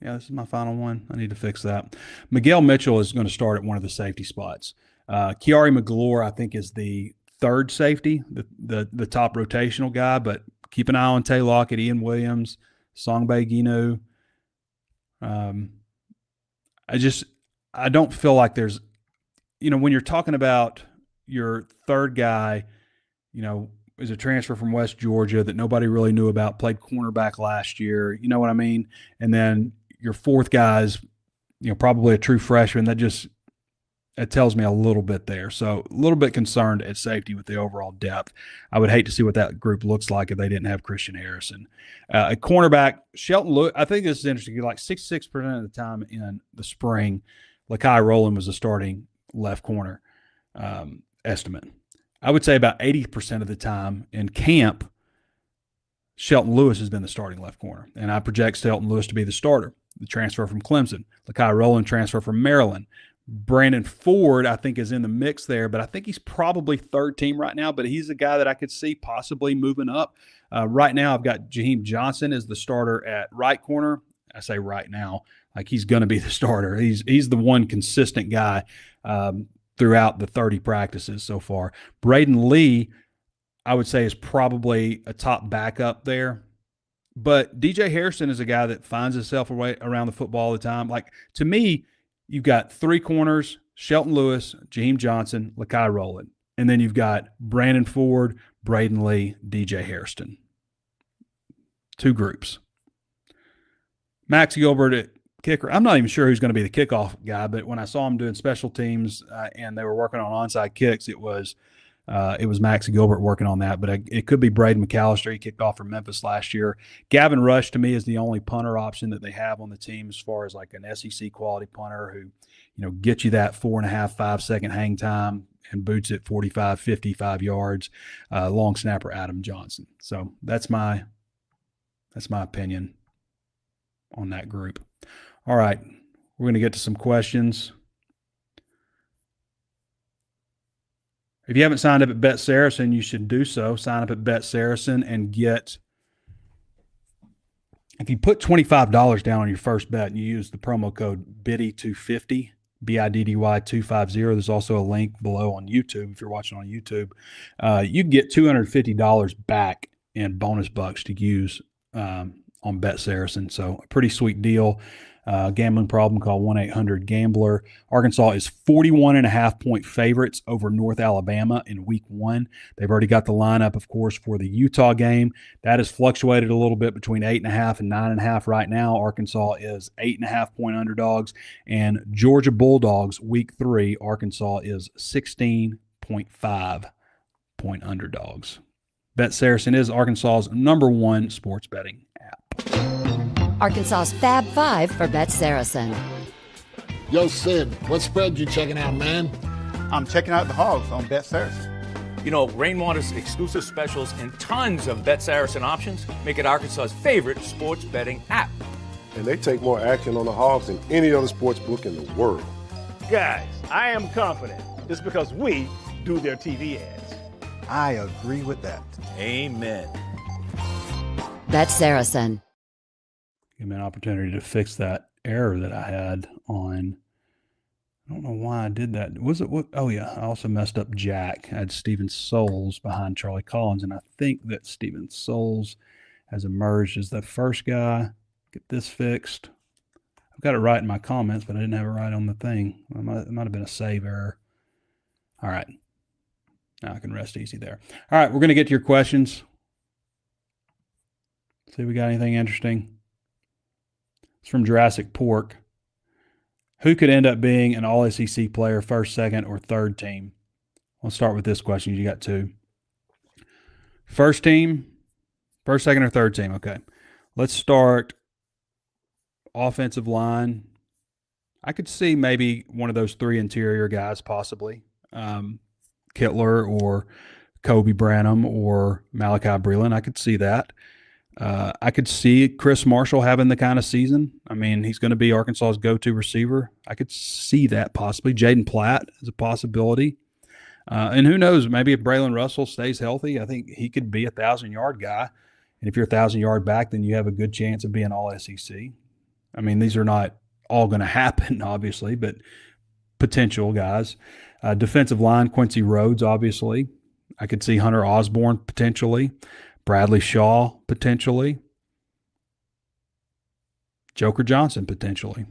this is my final one. I need to fix that. Miguel Mitchell is going to start at one of the safety spots. Kiari McGlure, I think, is the third safety, the top rotational guy, but keep an eye on Tay Lockett, Ian Williams, Songbae Ginu. I don't feel like there's, when you're talking about your third guy, is a transfer from West Georgia that nobody really knew about, played cornerback last year, you know what I mean? And then your fourth guy is, probably a true freshman. It tells me a little bit there. So a little bit concerned at safety with the overall depth. I would hate to see what that group looks like if they didn't have Christian Harrison. A cornerback, Shelton Lewis, I think this is interesting. Like 66% of the time in the spring, Lakai Rowland was the starting left corner estimate. I would say about 80% of the time in camp, Shelton Lewis has been the starting left corner. And I project Shelton Lewis to be the starter. The transfer from Clemson. Lakai Rowland transfer from Maryland. Brandon Ford, I think, is in the mix there, but I think he's probably third team right now, but he's a guy that I could see possibly moving up. Right now, I've got Jaheim Johnson as the starter at right corner. I say right now, like he's going to be the starter. He's the one consistent guy throughout the 30 practices so far. Braden Lee, I would say, is probably a top backup there. But DJ Harrison is a guy that finds himself around the football all the time. Like, to me, you've got three corners, Shelton Lewis, Jaheim Johnson, Lakai Rowland. And then you've got Brandon Ford, Braden Lee, DJ Harrison. Two groups. Max Gilbert at kicker. I'm not even sure who's going to be the kickoff guy, but when I saw him doing special teams and they were working on onside kicks, it was Max Gilbert working on that, but it could be Braden McAllister. He kicked off for Memphis last year. Gavin Rush, to me, is the only punter option that they have on the team as far as like an SEC quality punter who, gets you that 4.5, 5 second hang time and boots it 45, 55 yards. Long snapper Adam Johnson. So that's my opinion on that group. All right, we're going to get to some questions. If you haven't signed up at Bet Saracen, you should do so. Sign up at Bet Saracen and if you put $25 down on your first bet and you use the promo code BIDDY250, BIDDY250, there's also a link below on YouTube if you're watching on YouTube. You can get $250 back in bonus bucks to use on Bet Saracen. So a pretty sweet deal. Gambling problem, call 1-800-GAMBLER. Arkansas is 41.5-point favorites over North Alabama in week 1. They've already got the lineup, of course, for the Utah game. That has fluctuated a little bit between 8.5 and 9.5 right now. Arkansas is 8.5-point underdogs. And Georgia Bulldogs, week 3, Arkansas is 16.5-point underdogs. Bet Saracen is Arkansas's #1 sports betting app. Arkansas's Fab 5 for Bet Saracen. Yo, Sid, what spread you checking out, man? I'm checking out the Hogs on Bet Saracen. Rainwater's exclusive specials and tons of Bet Saracen options make it Arkansas's favorite sports betting app. And they take more action on the Hogs than any other sports book in the world. Guys, I am confident it's because we do their TV ads. I agree with that. Amen. Bet Saracen. Give me an opportunity to fix that error that I had on. I don't know why I did that. Was it what? Oh yeah, I also messed up Jack. I had Steven Souls behind Charlie Collins, and I think that Steven Souls has emerged as the first guy. Get this fixed. I've got it right in my comments, but I didn't have it right on the thing. It might have been a save error. All right. Now I can rest easy there. All right, we're going to get to your questions. See if we got anything interesting. It's from Jurassic Pork. Who could end up being an all-SEC player, first, second, or third team? I'll start with this question. You got 2. First team, first, second, or third team? Okay. Let's start offensive line. I could see maybe one of those 3 interior guys possibly. Kittler or Kobe Branham or Malachi Breland. I could see that. I could see Chris Marshall having the kind of season. I mean, he's going to be Arkansas's go-to receiver. I could see that possibly. Jaden Platt is a possibility. And who knows, maybe if Braylon Russell stays healthy, I think he could be a 1,000-yard guy. And if you're a 1,000-yard back, then you have a good chance of being all SEC. I mean, these are not all going to happen, obviously, but potential guys. Defensive line, Quincy Rhodes, obviously. I could see Hunter Osborne potentially. Bradley Shaw, potentially. Joker Johnson, potentially.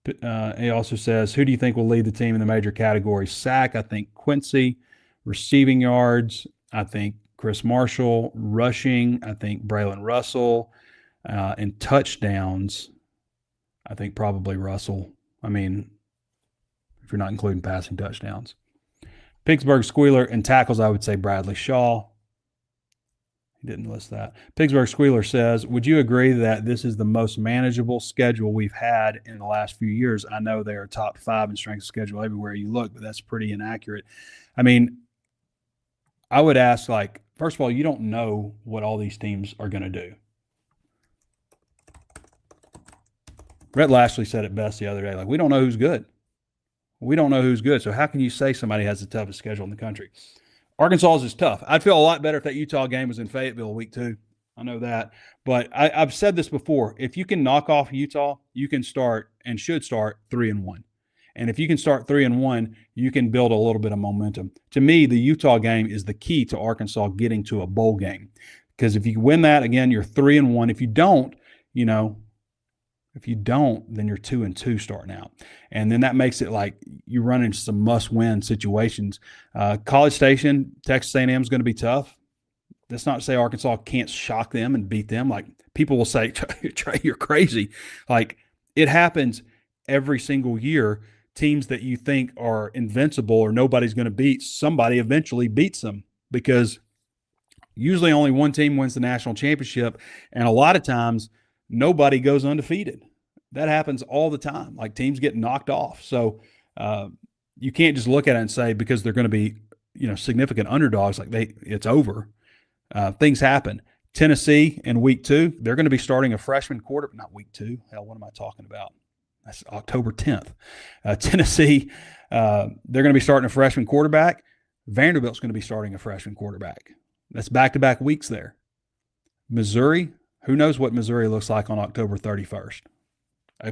He also says, who do you think will lead the team in the major categories? Sack, I think Quincy. Receiving yards, I think Chris Marshall. Rushing, I think Braylon Russell. And touchdowns, I think probably Russell. I mean, if you're not including passing touchdowns. Pittsburgh Squealer and tackles, I would say Bradley Shaw. He didn't list that. Pittsburgh Squealer says, would you agree that this is the most manageable schedule we've had in the last few years? I know they are top 5 in strength of schedule everywhere you look, but that's pretty inaccurate. I mean, I would ask, first of all, you don't know what all these teams are going to do. Rhett Lashley said it best the other day, we don't know who's good. We don't know who's good. So how can you say somebody has the toughest schedule in the country? Arkansas's is tough. I'd feel a lot better if that Utah game was in Fayetteville week 2. I know that. But I've said this before. If you can knock off Utah, you can start and should start 3-1. And if you can start 3-1, you can build a little bit of momentum. To me, the Utah game is the key to Arkansas getting to a bowl game. Because if you win that, again, you're 3-1. If you don't, then you're 2-2 starting out. And then that makes it like you run into some must-win situations. College Station, Texas A&M is going to be tough. That's not to say Arkansas can't shock them and beat them. Like, people will say, Trey, you're crazy. Like, it happens every single year. Teams that you think are invincible or nobody's going to beat, somebody eventually beats them, because usually only one team wins the national championship, and a lot of times nobody goes undefeated. That happens all the time. Like, teams get knocked off. So you can't just look at it and say because they're going to be, significant underdogs, like it's over. Things happen. Tennessee in week 2, they're going to be starting a freshman not week 2. Hell, what am I talking about? That's October 10th. Tennessee, they're going to be starting a freshman quarterback. Vanderbilt's going to be starting a freshman quarterback. That's back-to-back weeks there. Missouri, who knows what Missouri looks like on October 31st.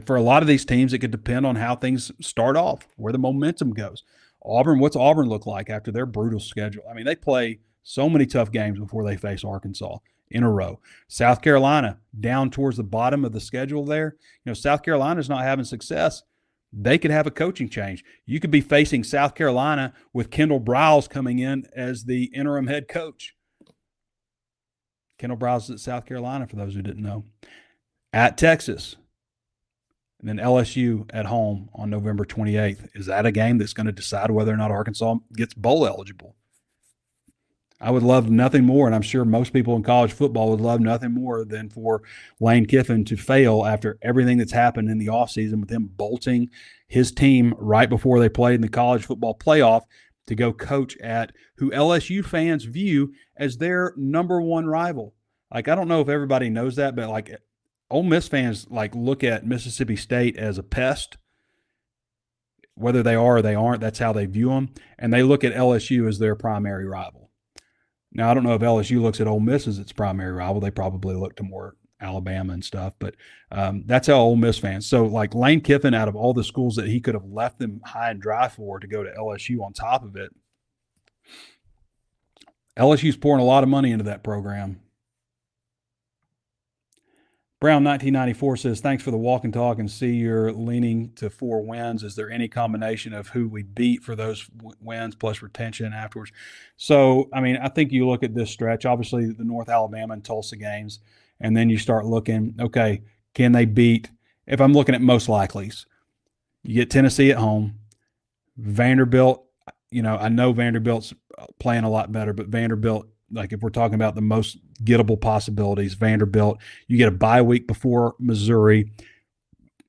For a lot of these teams, it could depend on how things start off, where the momentum goes. Auburn, what's Auburn look like after their brutal schedule? I mean, they play so many tough games before they face Arkansas in a row. South Carolina, down towards the bottom of the schedule there. South Carolina's not having success. They could have a coaching change. You could be facing South Carolina with Kendall Briles coming in as the interim head coach. Kendall Briles is at South Carolina, for those who didn't know. At Texas. And then LSU at home on November 28th. Is that a game that's going to decide whether or not Arkansas gets bowl eligible? I would love nothing more, and I'm sure most people in college football would love nothing more than for Lane Kiffin to fail after everything that's happened in the offseason, with him bolting his team right before they played in the college football playoff to go coach at who LSU fans view as their number one rival. Like, I don't know if everybody knows that, but like, Ole Miss fans look at Mississippi State as a pest. Whether they are or they aren't, that's how they view them. And they look at LSU as their primary rival. Now, I don't know if LSU looks at Ole Miss as its primary rival. They probably look to more Alabama and stuff. But that's how Ole Miss fans. So, Lane Kiffin, out of all the schools that he could have left them high and dry for to go to LSU on top of it, LSU's pouring a lot of money into that program. Brown 1994 says, thanks for the walk and talk, and see you're leaning to 4 wins. Is there any combination of who we beat for those wins plus retention afterwards? So, I think you look at this stretch, obviously the North Alabama and Tulsa games, and then you start looking, okay, can they beat, if I'm looking at most likelies, you get Tennessee at home, Vanderbilt, I know Vanderbilt's playing a lot better, but Vanderbilt, if we're talking about the most gettable possibilities, Vanderbilt, you get a bye week before Missouri.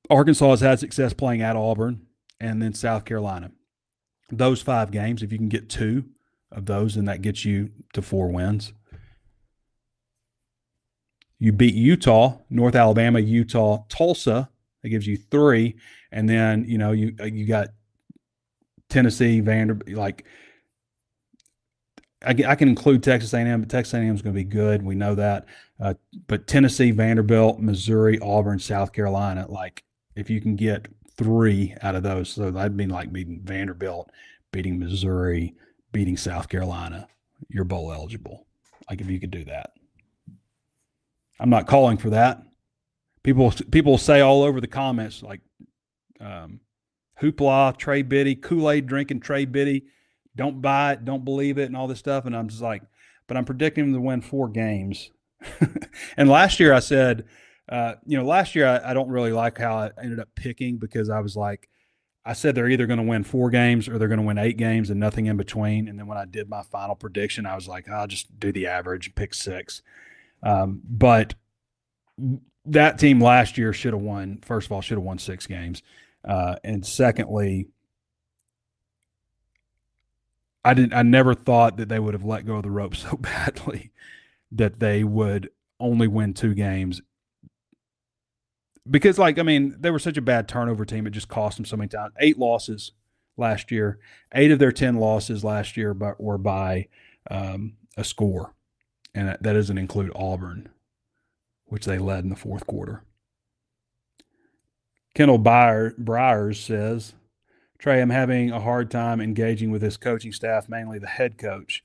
Arkansas has had success playing at Auburn, and then South Carolina. Those 5 games, if you can get 2 of those, then that gets you to 4 wins. You beat Utah, North Alabama, Utah, Tulsa. That gives you 3. And then, you got Tennessee, Vanderbilt, I can include Texas A&M, but Texas A&M is going to be good. We know that. But Tennessee, Vanderbilt, Missouri, Auburn, South Carolina, if you can get 3 out of those, so that'd mean beating Vanderbilt, beating Missouri, beating South Carolina, you're bowl eligible. If you could do that. I'm not calling for that. People say all over the comments, hoopla, Trey Biddy, Kool-Aid drinking Trey Biddy. Don't buy it, don't believe it, and all this stuff. And I'm just but I'm predicting them to win 4 games. And last year I said, I don't really like how I ended up picking, because I said they're either going to win 4 games or they're going to win 8 games and nothing in between. And then when I did my final prediction, I was I'll just do the average and pick 6. But that team last year should have won 6 games. And secondly, I never thought that they would have let go of the rope so badly that they would only win 2 games. Because, they were such a bad turnover team, it just cost them so many times. 8 losses last year. 8 of their 10 losses last year were by a score. And that doesn't include Auburn, which they led in the 4th quarter. Kendall Briers says, Trey, I'm having a hard time engaging with his coaching staff, mainly the head coach.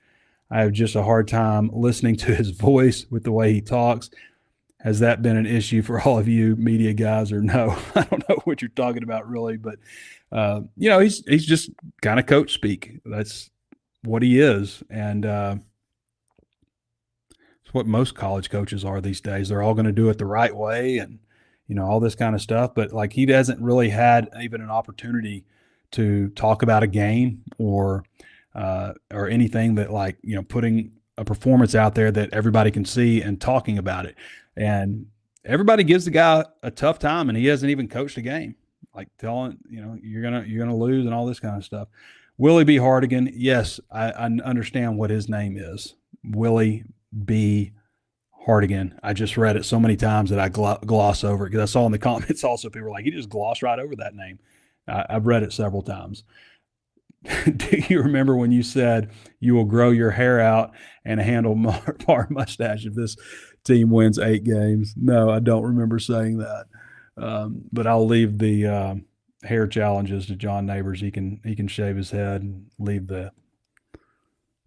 I have just a hard time listening to his voice with the way he talks. Has that been an issue for all of you media guys, or no? I don't know what you're talking about really, but he's just kind of coach speak. That's what he is. And It's what most college coaches are these days. They're all going to do it the right way and, all this kind of stuff. But, like, he hasn't really had even an opportunity to talk about a game or anything that, like, putting a performance out there that everybody can see and talking about it. And everybody gives the guy a tough time, and he hasn't even coached a game, like telling, you're gonna lose and all this kind of stuff. Willie B. Hardigan, yes, I understand what his name is. Willie B. Hardigan. I just read it so many times that I gloss over it, because I saw in the comments also people were like, he just glossed right over that name. I've read it several times. Do you remember when you said you will grow your hair out and a handlebar mustache if this team wins 8 games? No, I don't remember saying that. But I'll leave the hair challenges to John Neighbors. He can shave his head and leave the.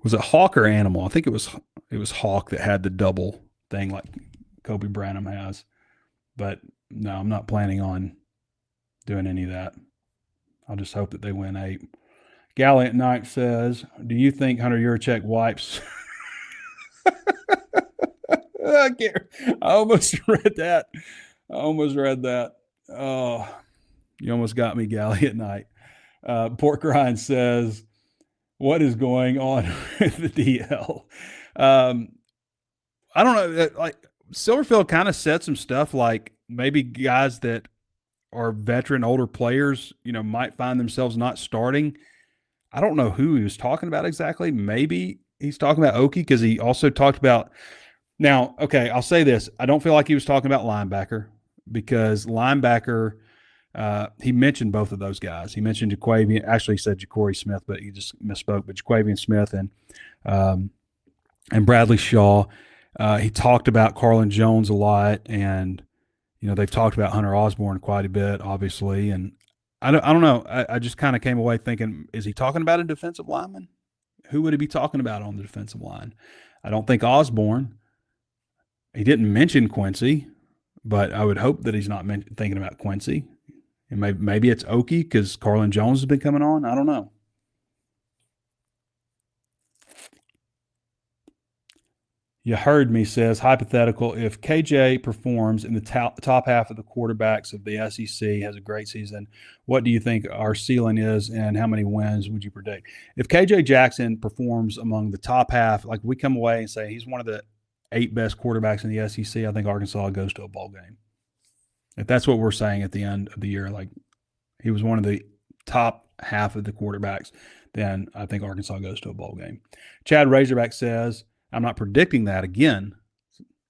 Was it Hawk or Animal? I think it was Hawk that had the double thing like Kobe Branham has. But no, I'm not planning on doing any of that. I'll just hope that they win 8. Gallant Knight says, do you think Hunter Yurachek wipes? I almost read that. Oh, you almost got me, Gallant Knight. Pork Rind says, what is going on with the DL? I don't know. Like, Silverfield kind of said some stuff like maybe guys that are veteran, older players, might find themselves not starting. I don't know who he was talking about exactly. Maybe he's talking about Okie, because he also talked about – now, okay, I'll say this. I don't feel like he was talking about linebacker, because linebacker he mentioned both of those guys. He mentioned Jaquavian – actually he said Ja'Cory Smith, but he just misspoke. But Jaquavian Smith and Bradley Shaw. He talked about Carlin Jones a lot, and they've talked about Hunter Osborne quite a bit, obviously, and I don't know. I just kind of came away thinking, is he talking about a defensive lineman? Who would he be talking about on the defensive line? I don't think Osborne. He didn't mention Quincy, but I would hope that he's not thinking about Quincy. And maybe it's Okie, because Carlin Jones has been coming on. I don't know. You heard me says, hypothetical, if KJ performs in the top half of the quarterbacks of the SEC, has a great season, what do you think our ceiling is, and how many wins would you predict? If KJ Jackson performs among the top half, like we come away and say he's one of the 8 best quarterbacks in the SEC, I think Arkansas goes to a bowl game. If that's what we're saying at the end of the year, like he was one of the top half of the quarterbacks, then I think Arkansas goes to a bowl game. Chad Razorback says, I'm not predicting that again.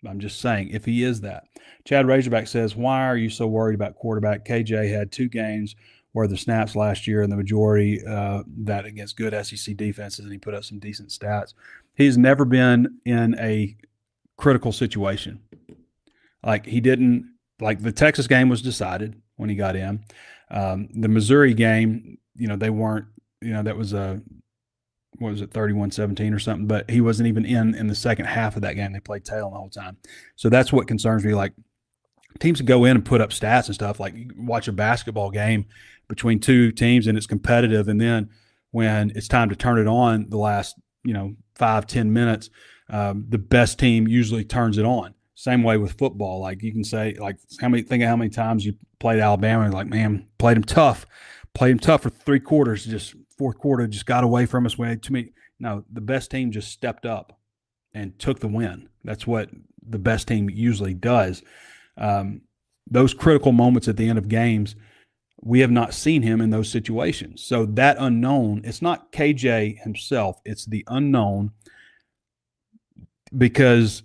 I'm just saying if he is that. Chad Razorback says, why are you so worried about quarterback? KJ had 2 games where the snaps last year, and the majority that against good SEC defenses, and he put up some decent stats. He's never been in a critical situation. Like he didn't – like the Texas game was decided when he got in. The Missouri game, they weren't – that was a – what was it, 31-17 or something, but he wasn't even in the second half of that game. They played tail the whole time. So that's what concerns me. Like teams can go in and put up stats and stuff. Like you watch a basketball game between 2 teams and it's competitive. And then when it's time to turn it on the last, 5-10 minutes, the best team usually turns it on. Same way with football. Like you can say, like think of how many times you played Alabama and like, man, played them tough for 3 quarters, just fourth quarter just got away from us. No, the best team just stepped up and took the win. That's what the best team usually does. Those critical moments at the end of games, we have not seen him in those situations. So that unknown, it's not KJ himself, it's the unknown, because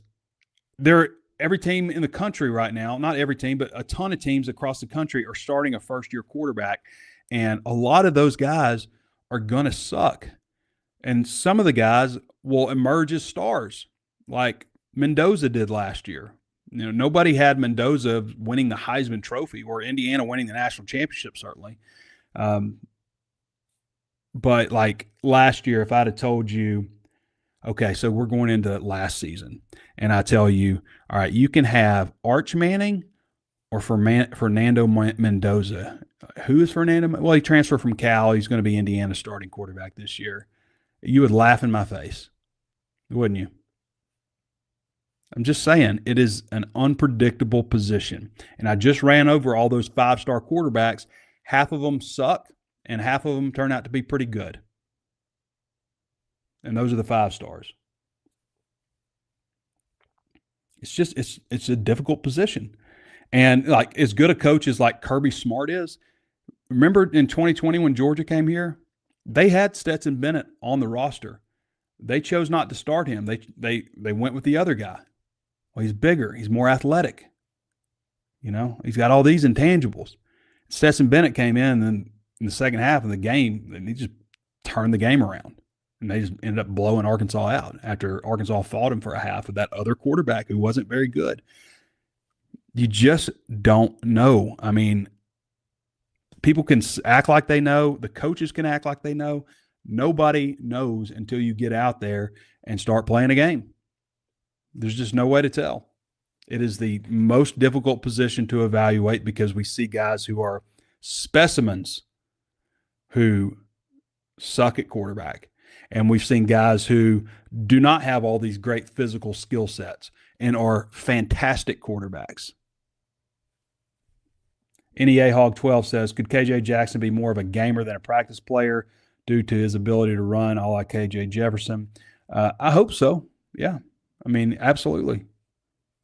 every team in the country right now, not every team, but a ton of teams across the country are starting a first-year quarterback, and a lot of those guys are going to suck. And some of the guys will emerge as stars like Mendoza did last year. Nobody had Mendoza winning the Heisman Trophy or Indiana winning the national championship, certainly. But like last year, if I'd have told you, okay, so we're going into last season, and I tell you, all right, you can have Arch Manning or Fernando Mendoza. Who is Fernando? Well, he transferred from Cal. He's going to be Indiana's starting quarterback this year. You would laugh in my face, wouldn't you? I'm just saying it is an unpredictable position. And I just ran over all those 5-star quarterbacks. Half of them suck, and half of them turn out to be pretty good. And those are the 5 stars. It's just it's a difficult position. And like as good a coach as like Kirby Smart is, remember in 2020 when Georgia came here, they had Stetson Bennett on the roster. They chose not to start him. They went with the other guy. Well, he's bigger. He's more athletic. You know, he's got all these intangibles. Stetson Bennett came in and in the second half of the game, and he just turned the game around. And they just ended up blowing Arkansas out after Arkansas fought him for a half with that other quarterback who wasn't very good. You just don't know. I mean, people can act like they know. The coaches can act like they know. Nobody knows until you get out there and start playing a game. There's just no way to tell. It is the most difficult position to evaluate because we see guys who are specimens who suck at quarterback. And we've seen guys who do not have all these great physical skill sets and are fantastic quarterbacks. NEA Hog 12 says, could KJ Jackson be more of a gamer than a practice player due to his ability to run, a la KJ Jefferson? I hope so. Yeah. I mean, absolutely.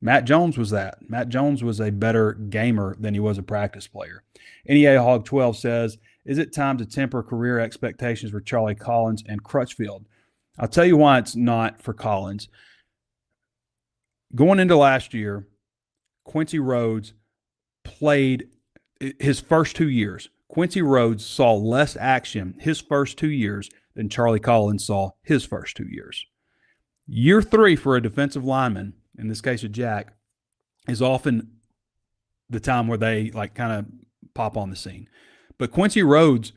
Matt Jones was that. Matt Jones was a better gamer than he was a practice player. NEA Hog 12 says, is it time to temper career expectations for Charlie Collins and Crutchfield? I'll tell you why it's not for Collins. Going into last year, Quincy Rhodes played his first 2 years. Quincy Rhodes saw less action his first 2 years than Charlie Collins saw his first 2 years. Year 3 for a defensive lineman, in this case a Jack, is often the time where they like kind of pop on the scene. But Quincy Rhodes,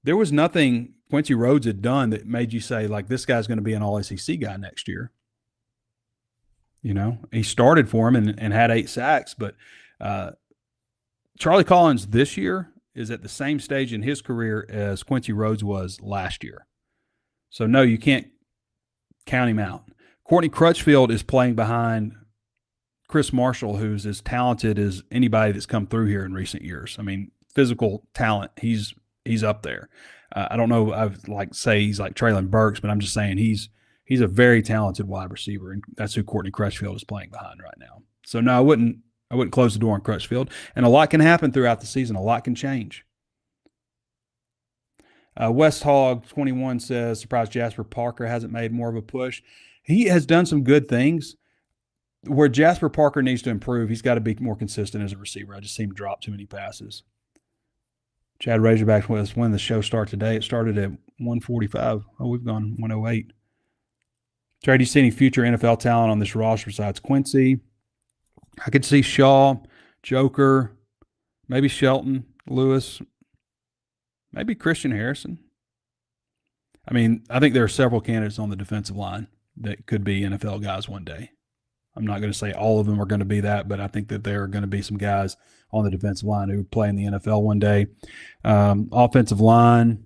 there was nothing Quincy Rhodes had done that made you say, like, this guy's going to be an all-SEC guy next year. You know, he started for him and had 8 sacks, but Charlie Collins this year is at the same stage in his career as Quincy Rhodes was last year. So, no, you can't count him out. Courtney Crutchfield is playing behind Chris Marshall, who's as talented as anybody that's come through here in recent years. I mean, physical talent, he's up there. I don't know, I'd like say he's like Traylon Burks, but I'm just saying he's a very talented wide receiver, and that's who Courtney Crutchfield is playing behind right now. So, no, I wouldn't close the door on Crutchfield. And a lot can happen throughout the season. A lot can change. West Hog 21 says, surprised Jasper Parker hasn't made more of a push. He has done some good things. Where Jasper Parker needs to improve, he's got to be more consistent as a receiver. I just see him drop too many passes. Chad Razorbacks was when the show started today. It started at 1:45. Oh, we've gone 1:08. Trey, do you see any future NFL talent on this roster besides Quincy? I could see Shaw, Joker, maybe Shelton, Lewis, maybe Christian Harrison. I mean, I think there are several candidates on the defensive line that could be NFL guys one day. I'm not going to say all of them are going to be that, but I think that there are going to be some guys on the defensive line who play in the NFL one day. Offensive line,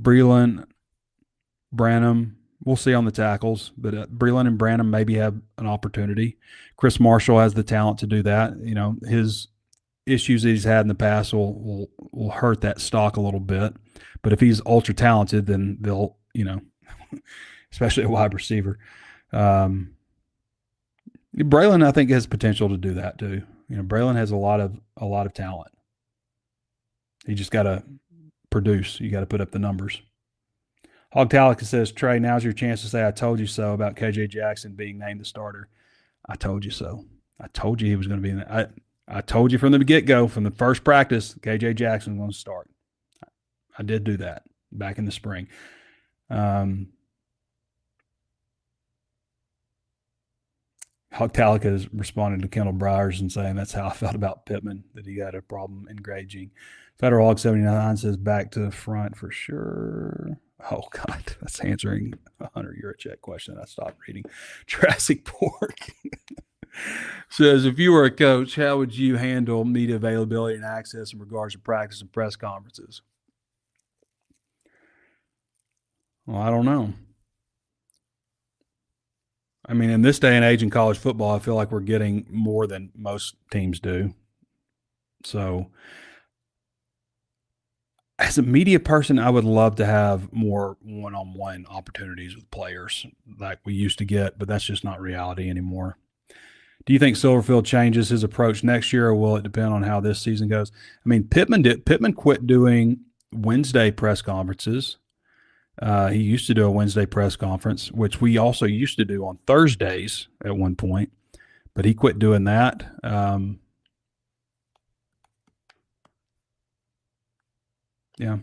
Breland, Branham. We'll see on the tackles, but Breland and Branham maybe have an opportunity. Chris Marshall has the talent to do that. You know, his issues that he's had in the past will hurt that stock a little bit. But if he's ultra talented, then they'll, you know, especially a wide receiver. Braylon, I think, has potential to do that too. You know, Braylon has a lot of talent. He just got to produce. You got to put up the numbers. Hog Talica says, Trey, now's your chance to say I told you so about KJ Jackson being named the starter. I told you so. I told you he was going to be in that. I told you from the get-go, from the first practice, KJ Jackson was going to start. I did do that back in the spring. Hog Talica has responded to Kendall Briers and saying that's how I felt about Pittman, that he had a problem engaging. Federal Hog 79 says back to the front for sure. Oh, God, that's answering a Hunter Yurachek question I stopped reading. Jurassic Pork says, if you were a coach, how would you handle media availability and access in regards to practice and press conferences? Well, I don't know. I mean, in this day and age in college football, I feel like we're getting more than most teams do. So as a media person, I would love to have more one-on-one opportunities with players like we used to get, but that's just not reality anymore. Do you think Silverfield changes his approach next year, or will it depend on how this season goes? I mean, Pittman quit doing Wednesday press conferences. He used to do a Wednesday press conference, which we also used to do on Thursdays at one point, but he quit doing that. Yeah,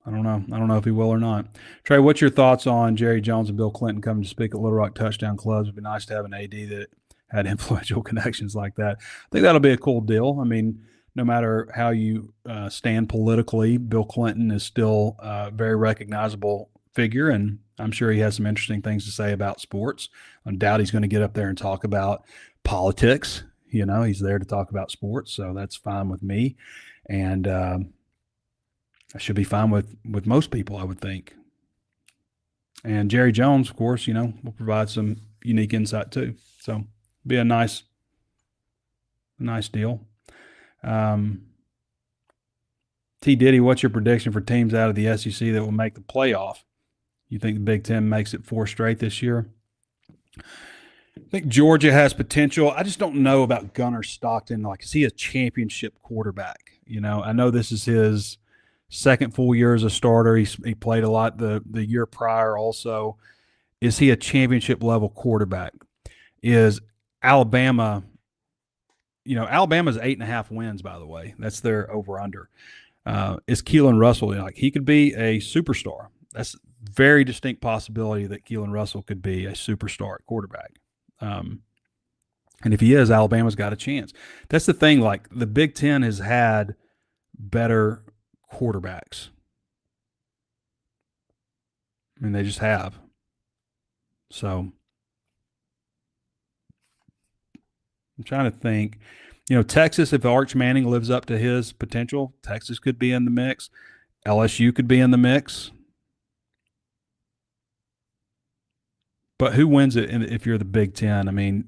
I don't know. I don't know if he will or not. Trey, what's your thoughts on Jerry Jones and Bill Clinton coming to speak at Little Rock Touchdown Clubs? It'd be nice to have an AD that had influential connections like that. I think that'll be a cool deal. I mean, no matter how you stand politically, Bill Clinton is still a very recognizable figure, and I'm sure he has some interesting things to say about sports. I doubt he's going to get up there and talk about politics. You know, he's there to talk about sports, so that's fine with me. And I should be fine with most people, I would think. And Jerry Jones, of course, you know, will provide some unique insight too. So be a nice deal. T. Diddy, what's your prediction for teams out of the SEC that will make the playoff? You think the Big Ten makes it 4 straight this year? I think Georgia has potential. I just don't know about Gunnar Stockton. Like, is he a championship quarterback? You know, I know this is his second full year as a starter. He played a lot the year prior also. Is he a championship level quarterback? Is Alabama, you know, Alabama's 8.5 wins, by the way. That's their over-under. Is Keelan Russell, you know, like, he could be a superstar. That's a very distinct possibility that Keelan Russell could be a superstar at quarterback. And if he is, Alabama's got a chance. That's the thing. Like, the Big Ten has had better quarterbacks. I mean, they just have. So I'm trying to think. You know, Texas, if Arch Manning lives up to his potential, Texas could be in the mix. LSU could be in the mix. But who wins it if you're the Big Ten? I mean,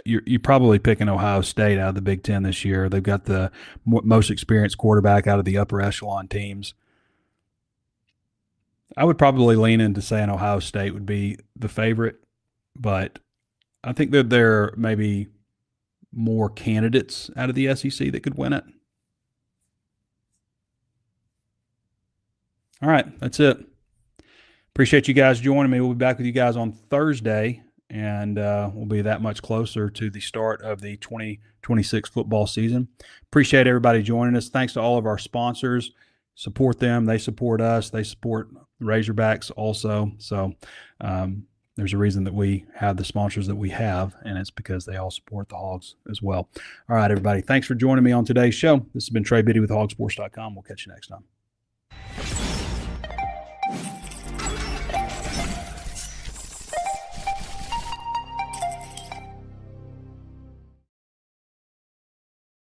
you're probably picking Ohio State out of the Big Ten this year. They've got the most experienced quarterback out of the upper echelon teams. I would probably lean into saying Ohio State would be the favorite, but I think that there may be more candidates out of the SEC that could win it. All right, that's it. Appreciate you guys joining me. We'll be back with you guys on Thursday, and we'll be that much closer to the start of the 2026 football season. Appreciate everybody joining us. Thanks to all of our sponsors. Support them. They support us. They support Razorbacks also. So there's a reason that we have the sponsors that we have, and it's because they all support the Hogs as well. All right, everybody. Thanks for joining me on today's show. This has been Trey Biddy with HawgSports.com. We'll catch you next time.